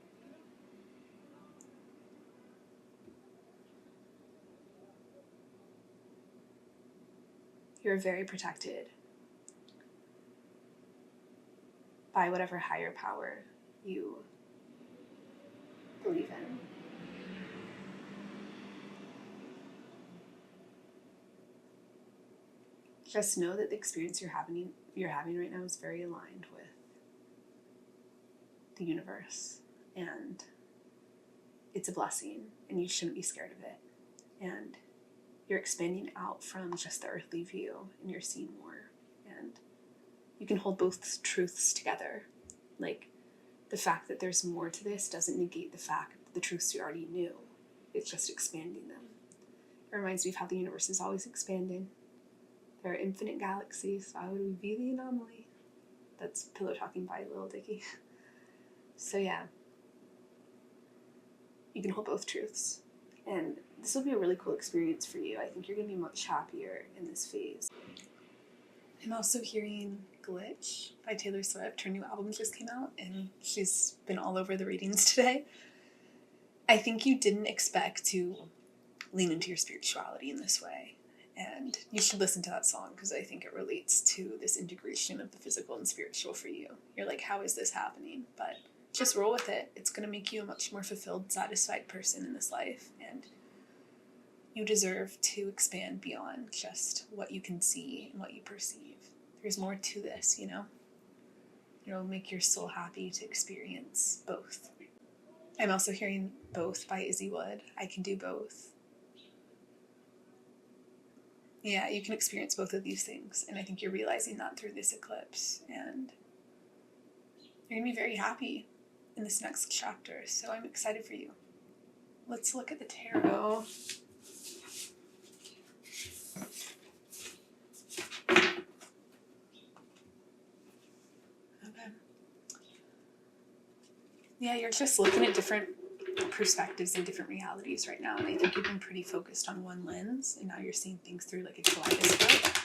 You're very protected by whatever higher power you believe in. Just know that the experience you're having right now is very aligned with the universe, and it's a blessing, and you shouldn't be scared of it. And you're expanding out from just the earthly view, and you're seeing more. And you can hold both truths together. Like, the fact that there's more to this doesn't negate the fact that the truths you already knew. It's just expanding them. It reminds me of how the universe is always expanding. There are infinite galaxies. Why would we be the anomaly? That's pillow talking by Lil Dicky. So yeah, you can hold both truths. And this will be a really cool experience for you. I think you're going to be much happier in this phase. I'm also hearing Glitch by Taylor Swift. Her new album just came out, and she's been all over the ratings today. I think you didn't expect to lean into your spirituality in this way. And you should listen to that song because I think it relates to this integration of the physical and spiritual for you. You're like, how is this happening? But just roll with it. It's going to make you a much more fulfilled, satisfied person in this life. And you deserve to expand beyond just what you can see and what you perceive. There's more to this, you know? It'll make your soul happy to experience both. I'm also hearing Both by Izzy Wood. I can do both. Yeah, you can experience both of these things. And I think you're realizing that through this eclipse. And you're going to be very happy in this next chapter. So I'm excited for you. Let's look at the tarot. Okay. Yeah, you're just looking at different perspectives and different realities right now. And I think you've been pretty focused on one lens. And now you're seeing things through like a kaleidoscope.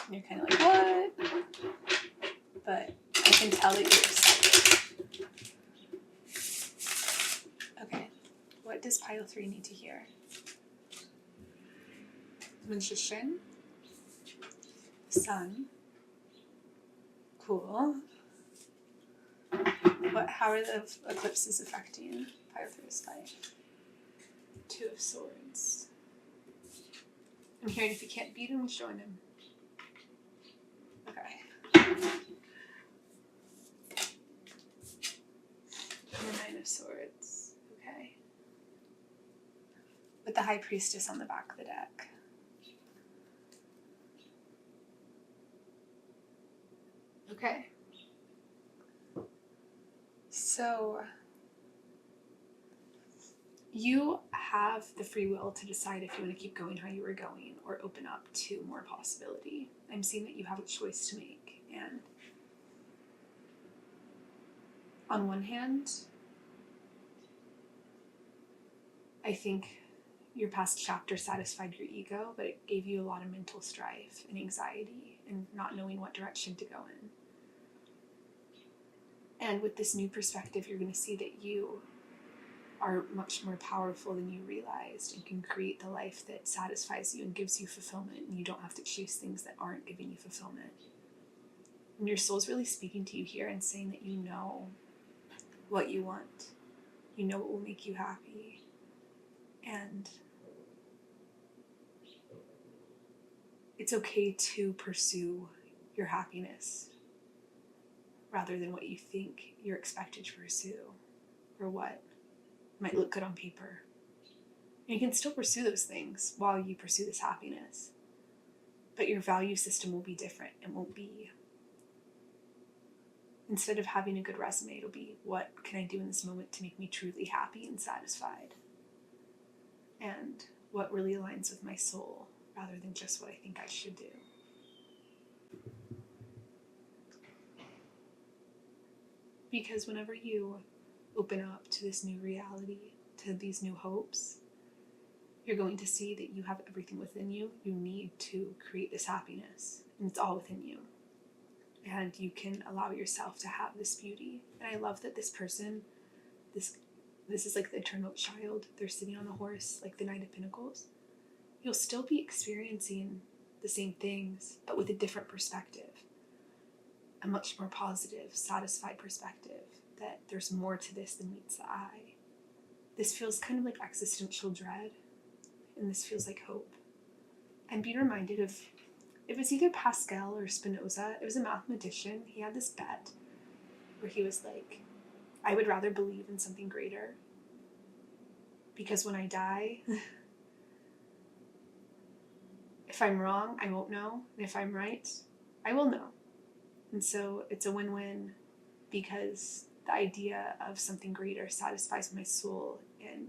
And you're kind of like, what? But I can tell that you're excited. Okay. What does pile 3 need to hear? Magician. Sun. Cool. How are the eclipses affecting pile 3's life? 2 of Swords. I'm hearing if you can't beat him, join him. Okay. And the 9 of Swords. Okay. With the High Priestess on the back of the deck. Okay. So, you have the free will to decide if you want to keep going how you were going or open up to more possibility. I'm seeing that you have a choice to make. And on one hand, I think your past chapter satisfied your ego, but it gave you a lot of mental strife and anxiety and not knowing what direction to go in. And with this new perspective, you're going to see that you are much more powerful than you realized and can create the life that satisfies you and gives you fulfillment, and you don't have to chase things that aren't giving you fulfillment. And your soul's really speaking to you here and saying that you know what you want. You know what will make you happy. And it's okay to pursue your happiness rather than what you think you're expected to pursue or what might look good on paper. And you can still pursue those things while you pursue this happiness. But your value system will be different. It won't be, instead of having a good resume, it'll be, what can I do in this moment to make me truly happy and satisfied? And what really aligns with my soul rather than just what I think I should do. Because whenever you open up to this new reality, to these new hopes, you're going to see that you have everything within you you need to create this happiness. And it's all within you. And you can allow yourself to have this beauty. And I love that this person, this is like the eternal child. They're sitting on a horse, like the Knight of Pentacles. You'll still be experiencing the same things, but with a different perspective. A much more positive, satisfied perspective, that there's more to this than meets the eye. This feels kind of like existential dread, and this feels like hope. I'm being reminded of, it was either Pascal or Spinoza. It was a mathematician. He had this bet where he was like, I would rather believe in something greater, because when I die, if I'm wrong, I won't know. And if I'm right, I will know. And so it's a win-win, because the idea of something greater satisfies my soul and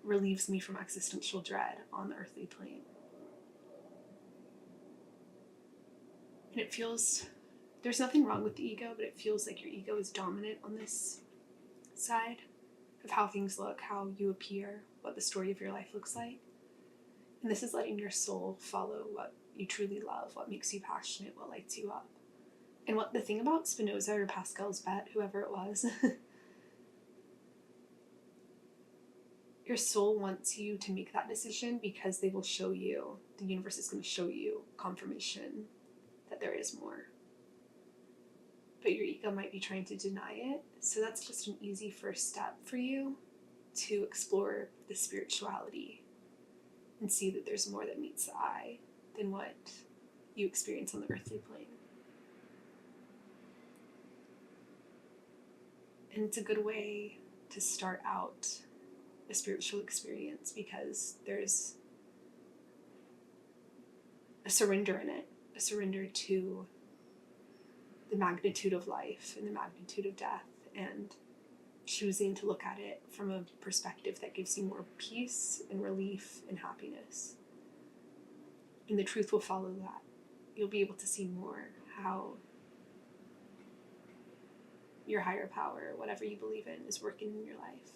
relieves me from existential dread on the earthly plane. And it feels, there's nothing wrong with the ego, but it feels like your ego is dominant on this side of how things look, how you appear, what the story of your life looks like. And this is letting your soul follow what you truly love, what makes you passionate, what lights you up. And what the thing about Spinoza or Pascal's bet, whoever it was, Your soul wants you to make that decision because they will show you, the universe is going to show you confirmation that there is more. But your ego might be trying to deny it. So that's just an easy first step for you to explore the spirituality and see that there's more that meets the eye than what you experience on the earthly plane. And it's a good way to start out a spiritual experience because there's a surrender in it, a surrender to the magnitude of life and the magnitude of death, and choosing to look at it from a perspective that gives you more peace and relief and happiness. And the truth will follow that. You'll be able to see more how your higher power, whatever you believe in, is working in your life.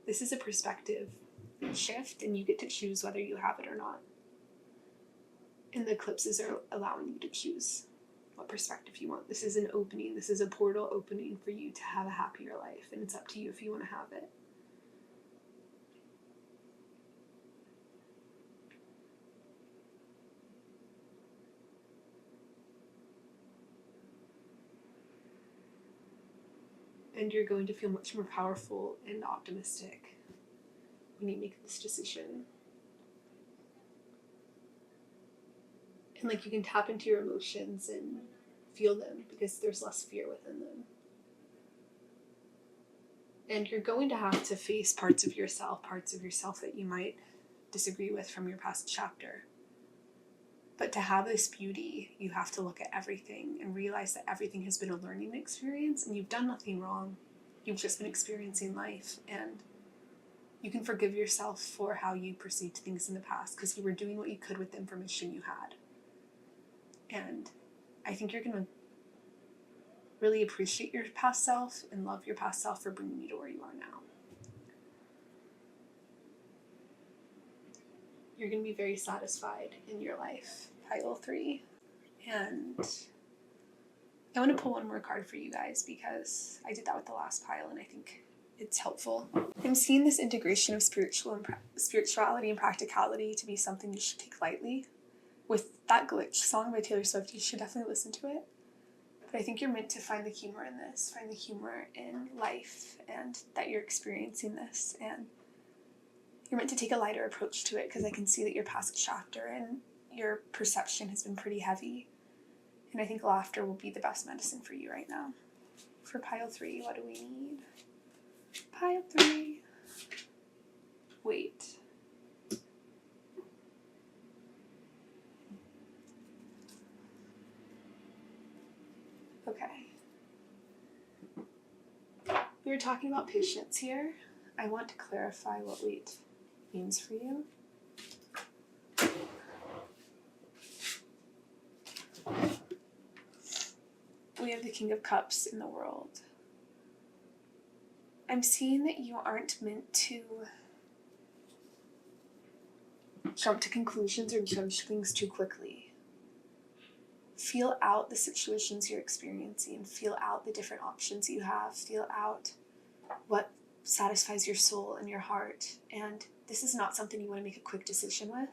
This is a perspective shift, and you get to choose whether you have it or not. And the eclipses are allowing you to choose what perspective you want. This is an opening. This is a portal opening for you to have a happier life, and it's up to you if you want to have it. And you're going to feel much more powerful and optimistic when you make this decision. And like you can tap into your emotions and feel them because there's less fear within them. And you're going to have to face parts of yourself that you might disagree with from your past chapter. But to have this beauty, you have to look at everything and realize that everything has been a learning experience and you've done nothing wrong. You've just been experiencing life, and you can forgive yourself for how you perceived things in the past because you were doing what you could with the information you had. And I think you're going to really appreciate your past self and love your past self for bringing you to where you are now. You're going to be very satisfied in your life, pile 3. And I want to pull one more card for you guys because I did that with the last pile and I think it's helpful. I'm seeing this integration of spirituality and practicality to be something you should take lightly. With that Glitch song by Taylor Swift, you should definitely listen to it. But I think you're meant to find the humor in this, find the humor in life, and that you're experiencing this. And you're meant to take a lighter approach to it because I can see that your past chapter and your perception has been pretty heavy. And I think laughter will be the best medicine for you right now. For pile 3, what do we need? Pile 3. Wait. Okay. We were talking about patience here. I want to clarify what wait means for you. We have the King of Cups in the world. I'm seeing that you aren't meant to jump to conclusions or judge things too quickly. Feel out the situations you're experiencing. Feel out the different options you have. Feel out what satisfies your soul and your heart. And this is not something you want to make a quick decision with.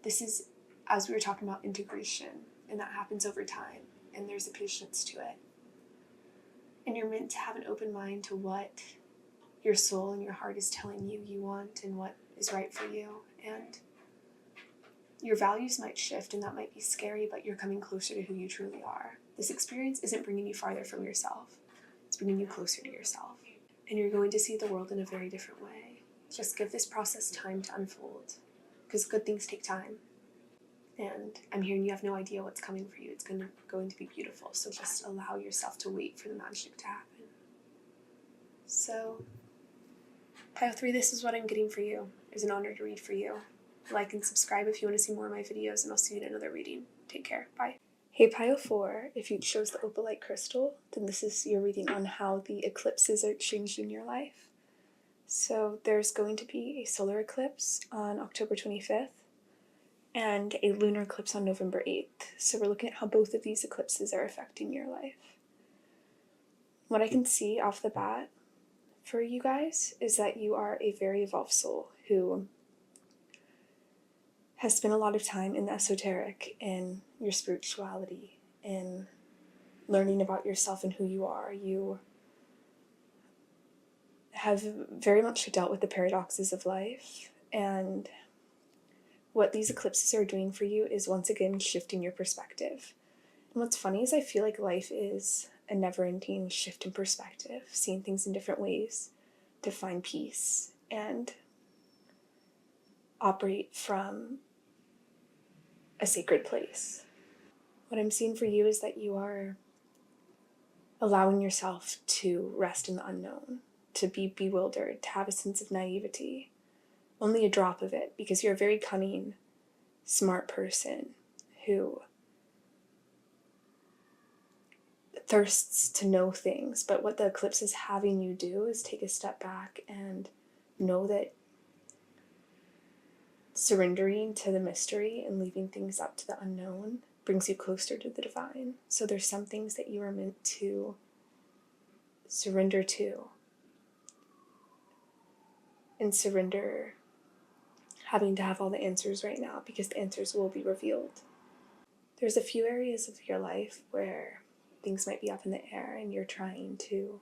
This is, as we were talking about, integration, and that happens over time, and there's a patience to it. And you're meant to have an open mind to what your soul and your heart is telling you you want and what is right for you. And your values might shift, and that might be scary, but you're coming closer to who you truly are. This experience isn't bringing you farther from yourself. It's bringing you closer to yourself. And you're going to see the world in a very different way. Just give this process time to unfold, because good things take time. And I'm hearing you have no idea what's coming for you. It's going to be beautiful. So just allow yourself to wait for the magic to happen. So, pile 3, this is what I'm getting for you. It's an honor to read for you. Like and subscribe if you want to see more of my videos, and I'll see you in another reading. Take care. Bye. Hey, pile 4, if you chose the opalite crystal, then this is your reading on how the eclipses are changing your life. So there's going to be a solar eclipse on October 25th and a lunar eclipse on November 8th. So we're looking at how both of these eclipses are affecting your life. What I can see off the bat for you guys is that you are a very evolved soul who has spent a lot of time in the esoteric, in your spirituality, in learning about yourself and who you are. You have very much dealt with the paradoxes of life, and what these eclipses are doing for you is once again shifting your perspective. And what's funny is I feel like life is a never-ending shift in perspective, seeing things in different ways to find peace and operate from a sacred place. What I'm seeing for you is that you are allowing yourself to rest in the unknown, to be bewildered, to have a sense of naivety, only a drop of it, because you're a very cunning, smart person who thirsts to know things. But what the eclipse is having you do is take a step back and know that surrendering to the mystery and leaving things up to the unknown brings you closer to the divine. So there's some things that you are meant to surrender to, and surrender having to have all the answers right now, because the answers will be revealed. There's a few areas of your life where things might be up in the air and you're trying to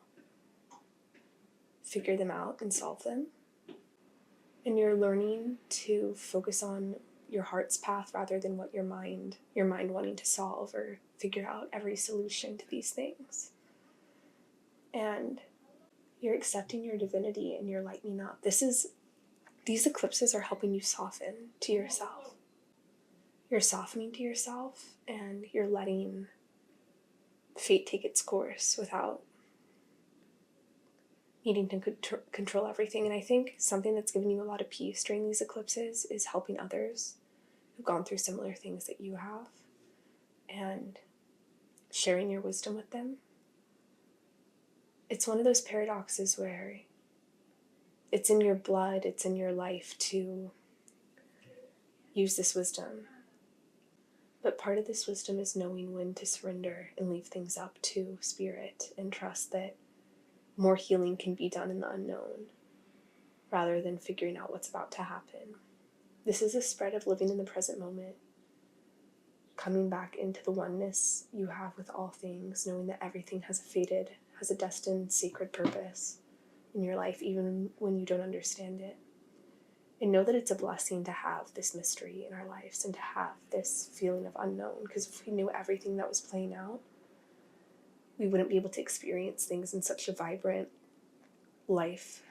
figure them out and solve them. And you're learning to focus on your heart's path rather than what your mind wanting to solve or figure out every solution to these things. And you're accepting your divinity and you're lightening up. These eclipses are helping you soften to yourself. You're softening to yourself and you're letting fate take its course without needing to control everything. And I think something that's given you a lot of peace during these eclipses is helping others who've gone through similar things that you have and sharing your wisdom with them. It's one of those paradoxes where it's in your blood, it's in your life to use this wisdom. But part of this wisdom is knowing when to surrender and leave things up to spirit and trust that more healing can be done in the unknown rather than figuring out what's about to happen. This is a spread of living in the present moment, coming back into the oneness you have with all things, knowing that everything has a destined sacred purpose in your life, even when you don't understand it. And know that it's a blessing to have this mystery in our lives and to have this feeling of unknown, because if we knew everything that was playing out, we wouldn't be able to experience things in such a vibrant, life-giving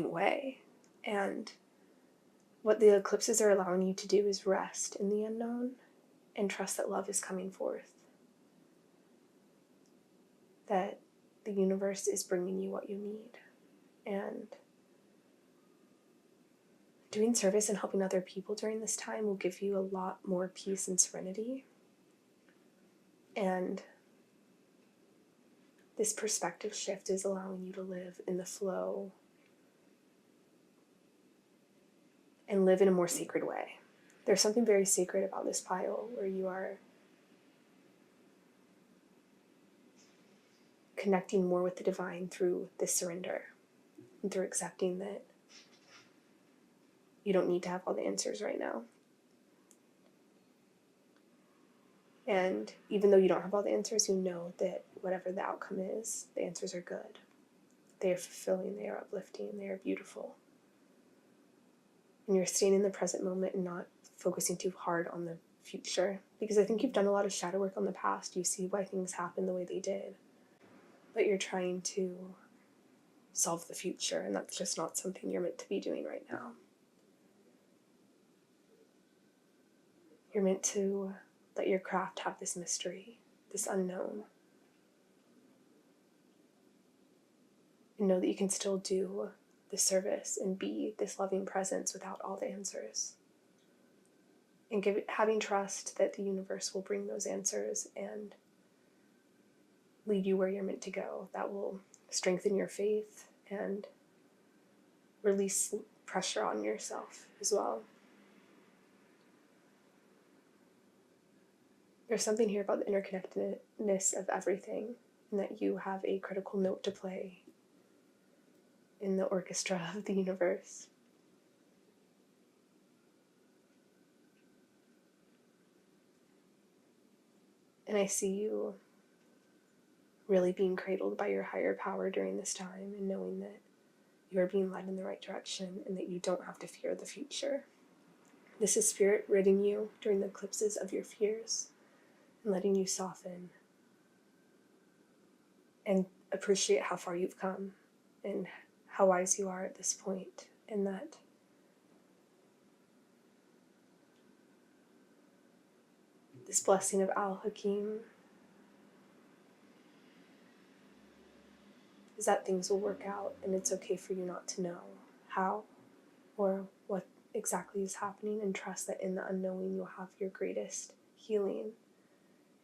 way. And what the eclipses are allowing you to do is rest in the unknown and trust that love is coming forth. That the universe is bringing you what you need. And doing service and helping other people during this time will give you a lot more peace and serenity. And this perspective shift is allowing you to live in the flow and live in a more sacred way. There's something very sacred about this pile where you are connecting more with the divine through this surrender and through accepting that you don't need to have all the answers right now. And even though you don't have all the answers, you know that whatever the outcome is, the answers are good. They are fulfilling, they are uplifting, they are beautiful. And you're staying in the present moment and not focusing too hard on the future. Because I think you've done a lot of shadow work on the past. You see why things happen the way they did. But you're trying to solve the future, and that's just not something you're meant to be doing right now. You're meant to let your craft have this mystery, this unknown. And know that you can still do the service and be this loving presence without all the answers. And having trust that the universe will bring those answers and lead you where you're meant to go. That will strengthen your faith and release pressure on yourself as well. There's something here about the interconnectedness of everything and that you have a critical note to play in the orchestra of the universe. And I see you really being cradled by your higher power during this time, and knowing that you are being led in the right direction and that you don't have to fear the future. This is Spirit ridding you during the eclipses of your fears and letting you soften and appreciate how far you've come and how wise you are at this point, and that this blessing of Al-Hakim is that things will work out, and it's okay for you not to know how or what exactly is happening, and trust that in the unknowing you'll have your greatest healing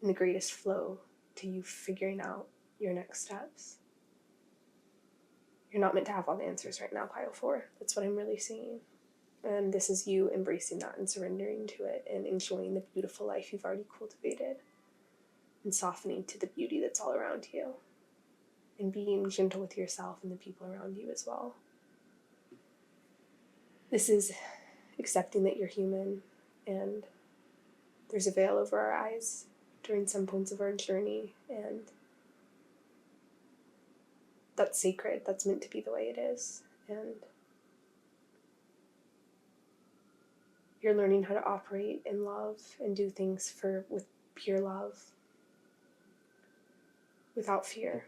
and the greatest flow to you figuring out your next steps. You're not meant to have all the answers right now, Pile 4. That's what I'm really seeing. And this is you embracing that and surrendering to it and enjoying the beautiful life you've already cultivated and softening to the beauty that's all around you and being gentle with yourself and the people around you as well. This is accepting that you're human and there's a veil over our eyes during some points of our journey, and that's sacred. That's meant to be the way it is. And you're learning how to operate in love and do things with pure love, without fear.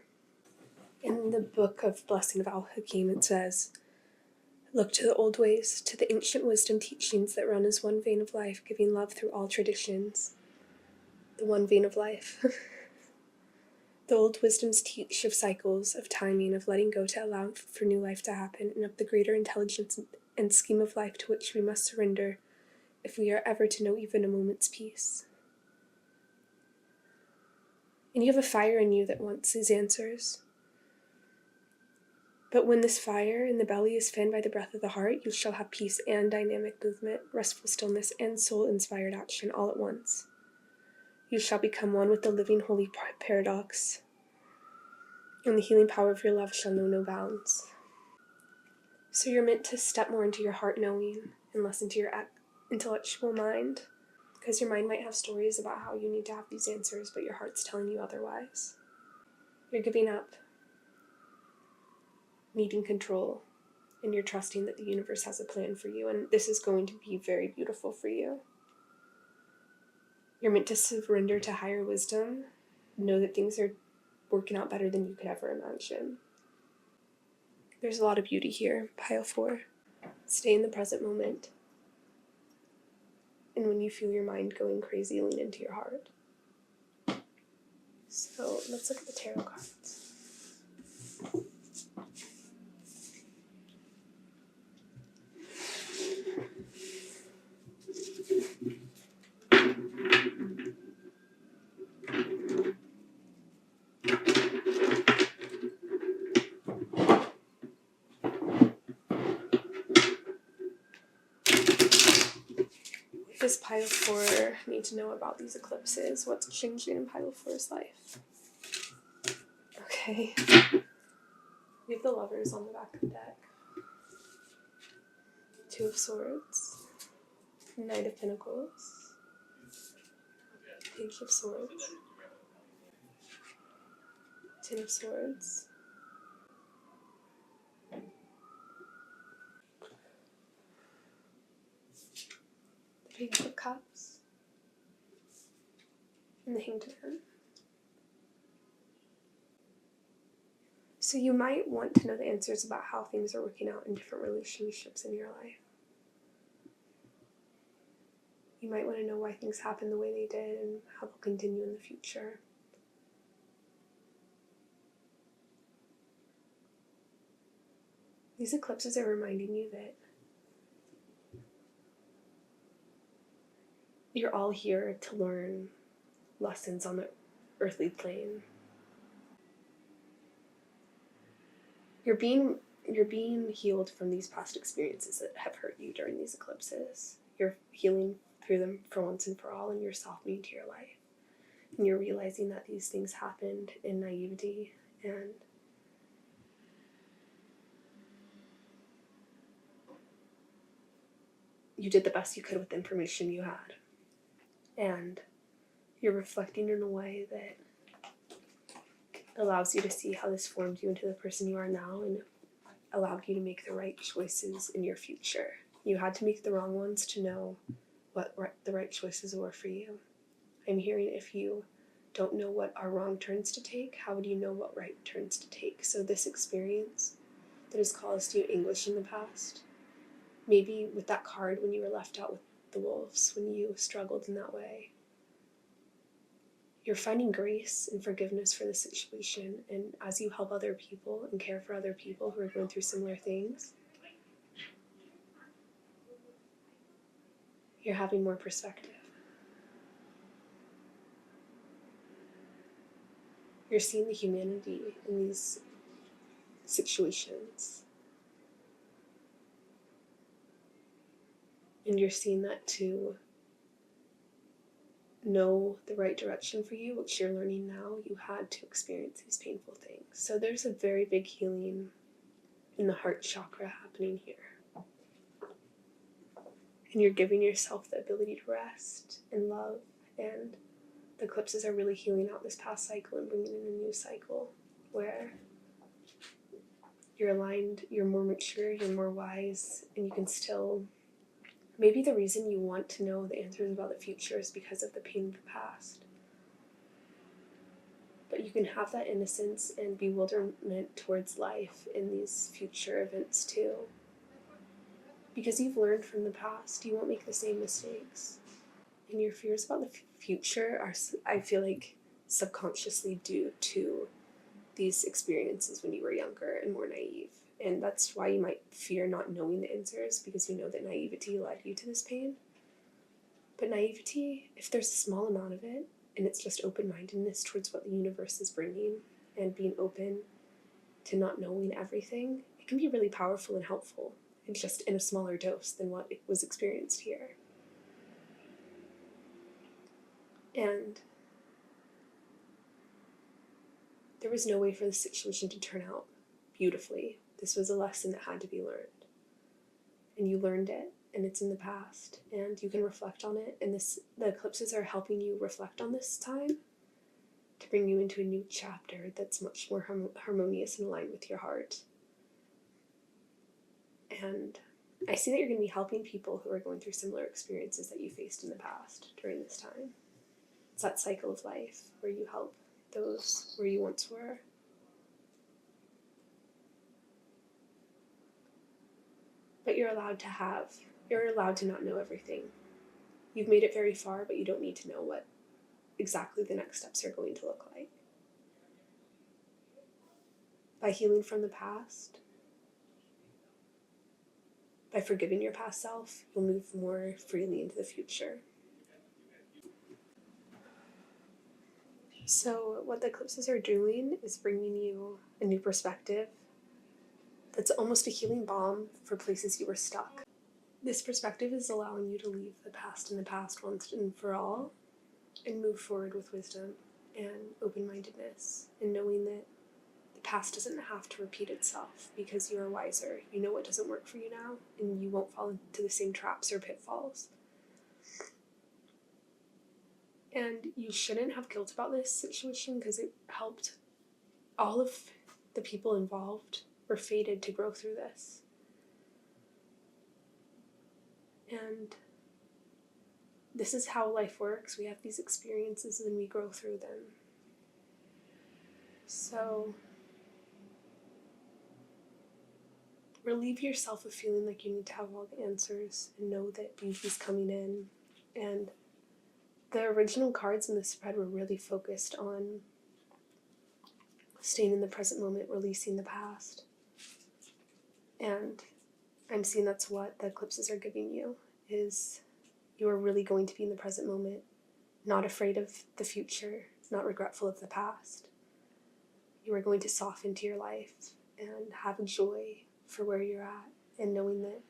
In the book of Blessing of Al-Hakim, it says, "Look to the old ways, to the ancient wisdom teachings that run as one vein of life, giving love through all traditions." The one vein of life. The old wisdoms teach of cycles, of timing, of letting go to allow for new life to happen, and of the greater intelligence and scheme of life to which we must surrender if we are ever to know even a moment's peace. And you have a fire in you that wants these answers. But when this fire in the belly is fanned by the breath of the heart, you shall have peace and dynamic movement, restful stillness, and soul-inspired action all at once. You shall become one with the living holy paradox, and the healing power of your love shall know no bounds. So you're meant to step more into your heart knowing and less into your intellectual mind, because your mind might have stories about how you need to have these answers, but your heart's telling you otherwise. You're giving up needing control, and you're trusting that the universe has a plan for you, and this is going to be very beautiful for you. You're meant to surrender to higher wisdom, know that things are working out better than you could ever imagine. There's a lot of beauty here, Pile 4. Stay in the present moment. And when you feel your mind going crazy, lean into your heart. So let's look at the tarot cards. What does Pile 4 need to know about these eclipses? What's changing in Pile 4's life? Okay. We have the Lovers on the back of the deck. Two of Swords. Knight of Pentacles. Page of Swords. Ten of Swords. The Page of Cups. And the Hanged Man. So you might want to know the answers about how things are working out in different relationships in your life. You might want to know why things happened the way they did and how they'll continue in the future. These eclipses are reminding you that you're all here to learn lessons on the earthly plane. You're being healed from these past experiences that have hurt you during these eclipses. You're healing through them for once and for all, and you're softening to your life. And you're realizing that these things happened in naivety, and you did the best you could with the information you had. And you're reflecting in a way that allows you to see how this formed you into the person you are now and allowed you to make the right choices in your future. You had to make the wrong ones to know what the right choices were for you. I'm hearing if you don't know what are wrong turns to take, how would you know what right turns to take? So this experience that has caused you anguish in the past, maybe with that card when you were left out with the wolves, when you struggled in that way, you're finding grace and forgiveness for the situation. And as you help other people and care for other people who are going through similar things, you're having more perspective. You're seeing the humanity in these situations. And you're seeing that to know the right direction for you, which you're learning now, you had to experience these painful things. So there's a very big healing in the heart chakra happening here. And you're giving yourself the ability to rest and love. And the eclipses are really healing out this past cycle and bringing in a new cycle where you're aligned, you're more mature, you're more wise, and you can still... Maybe the reason you want to know the answers about the future is because of the pain of the past. But you can have that innocence and bewilderment towards life in these future events too. Because you've learned from the past, you won't make the same mistakes. And your fears about the future are, I feel like, subconsciously due to these experiences when you were younger and more naive. And that's why you might fear not knowing the answers, because you know that naivety led you to this pain. But naivety, if there's a small amount of it, and it's just open-mindedness towards what the universe is bringing, and being open to not knowing everything, it can be really powerful and helpful. It's just in a smaller dose than what was experienced here. And there was no way for the situation to turn out beautifully. This was a lesson that had to be learned. And you learned it, and it's in the past, and you can reflect on it. And the eclipses are helping you reflect on this time to bring you into a new chapter that's much more harmonious and aligned with your heart. And I see that you're going to be helping people who are going through similar experiences that you faced in the past during this time. It's that cycle of life where you help those where you once were. But you're allowed to not know everything. You've made it very far, but you don't need to know what exactly the next steps are going to look like. By healing from the past, by forgiving your past self, you'll move more freely into the future. So what the eclipses are doing is bringing you a new perspective that's almost a healing balm for places you were stuck. This perspective is allowing you to leave the past in the past once and for all, and move forward with wisdom and open-mindedness, and knowing that the past doesn't have to repeat itself because you are wiser. You know what doesn't work for you now, and you won't fall into the same traps or pitfalls. And you shouldn't have guilt about this situation because it helped all of the people involved were fated to grow through this. And this is how life works. We have these experiences and we grow through them. So relieve yourself of feeling like you need to have all the answers, and know that beauty's coming in. And the original cards in the spread were really focused on staying in the present moment, releasing the past. And I'm seeing that's what the eclipses are giving you, is you are really going to be in the present moment, not afraid of the future, not regretful of the past. You are going to soften to your life and have a joy for where you're at, and knowing that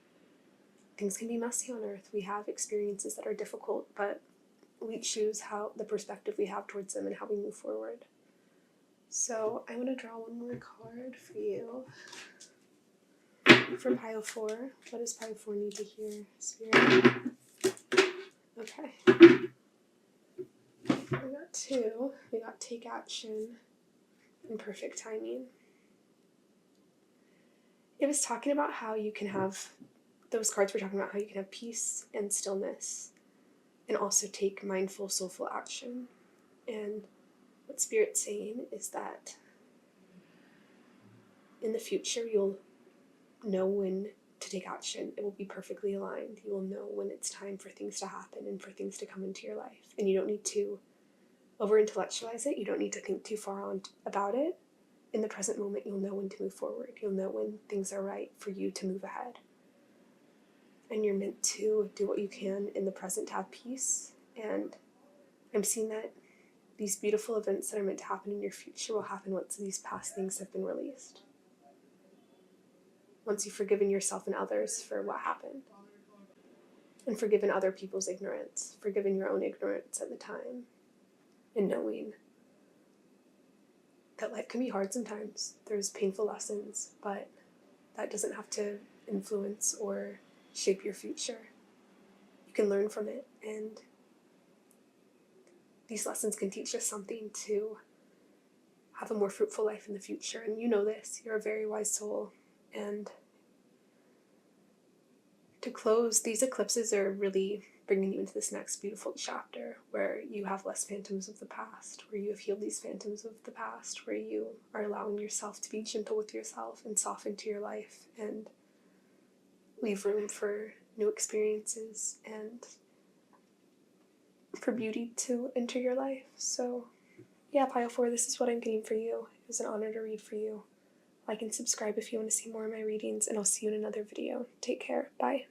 things can be messy on earth. We have experiences that are difficult, but we choose how the perspective we have towards them and how we move forward. So I want to draw one more card for you. For pile 4, what does pile 4 need to hear, Spirit? Okay. We got 2. We got take action and perfect timing. It was talking about how you can have, those cards were talking about how you can have peace and stillness and also take mindful, soulful action. And what Spirit's saying is that in the future, you'll know when to take action. It will be perfectly aligned. You will know when it's time for things to happen and for things to come into your life. And you don't need to over-intellectualize it. You don't need to think too far on about it. In the present moment, you'll know when to move forward. You'll know when things are right for you to move ahead. And you're meant to do what you can in the present to have peace. And I'm seeing that these beautiful events that are meant to happen in your future will happen once these past things have been released. Once you've forgiven yourself and others for what happened. And forgiven other people's ignorance. Forgiven your own ignorance at the time. And knowing that life can be hard sometimes. There's painful lessons, but that doesn't have to influence or shape your future. You can learn from it, and these lessons can teach us something to have a more fruitful life in the future. And you know this, you're a very wise soul. And to close, these eclipses are really bringing you into this next beautiful chapter where you have less phantoms of the past, where you have healed these phantoms of the past, where you are allowing yourself to be gentle with yourself and soften to your life and leave room for new experiences and for beauty to enter your life. So yeah, pile 4, this is what I'm getting for you. It was an honor to read for you. Like and subscribe if you want to see more of my readings, and I'll see you in another video. Take care. Bye.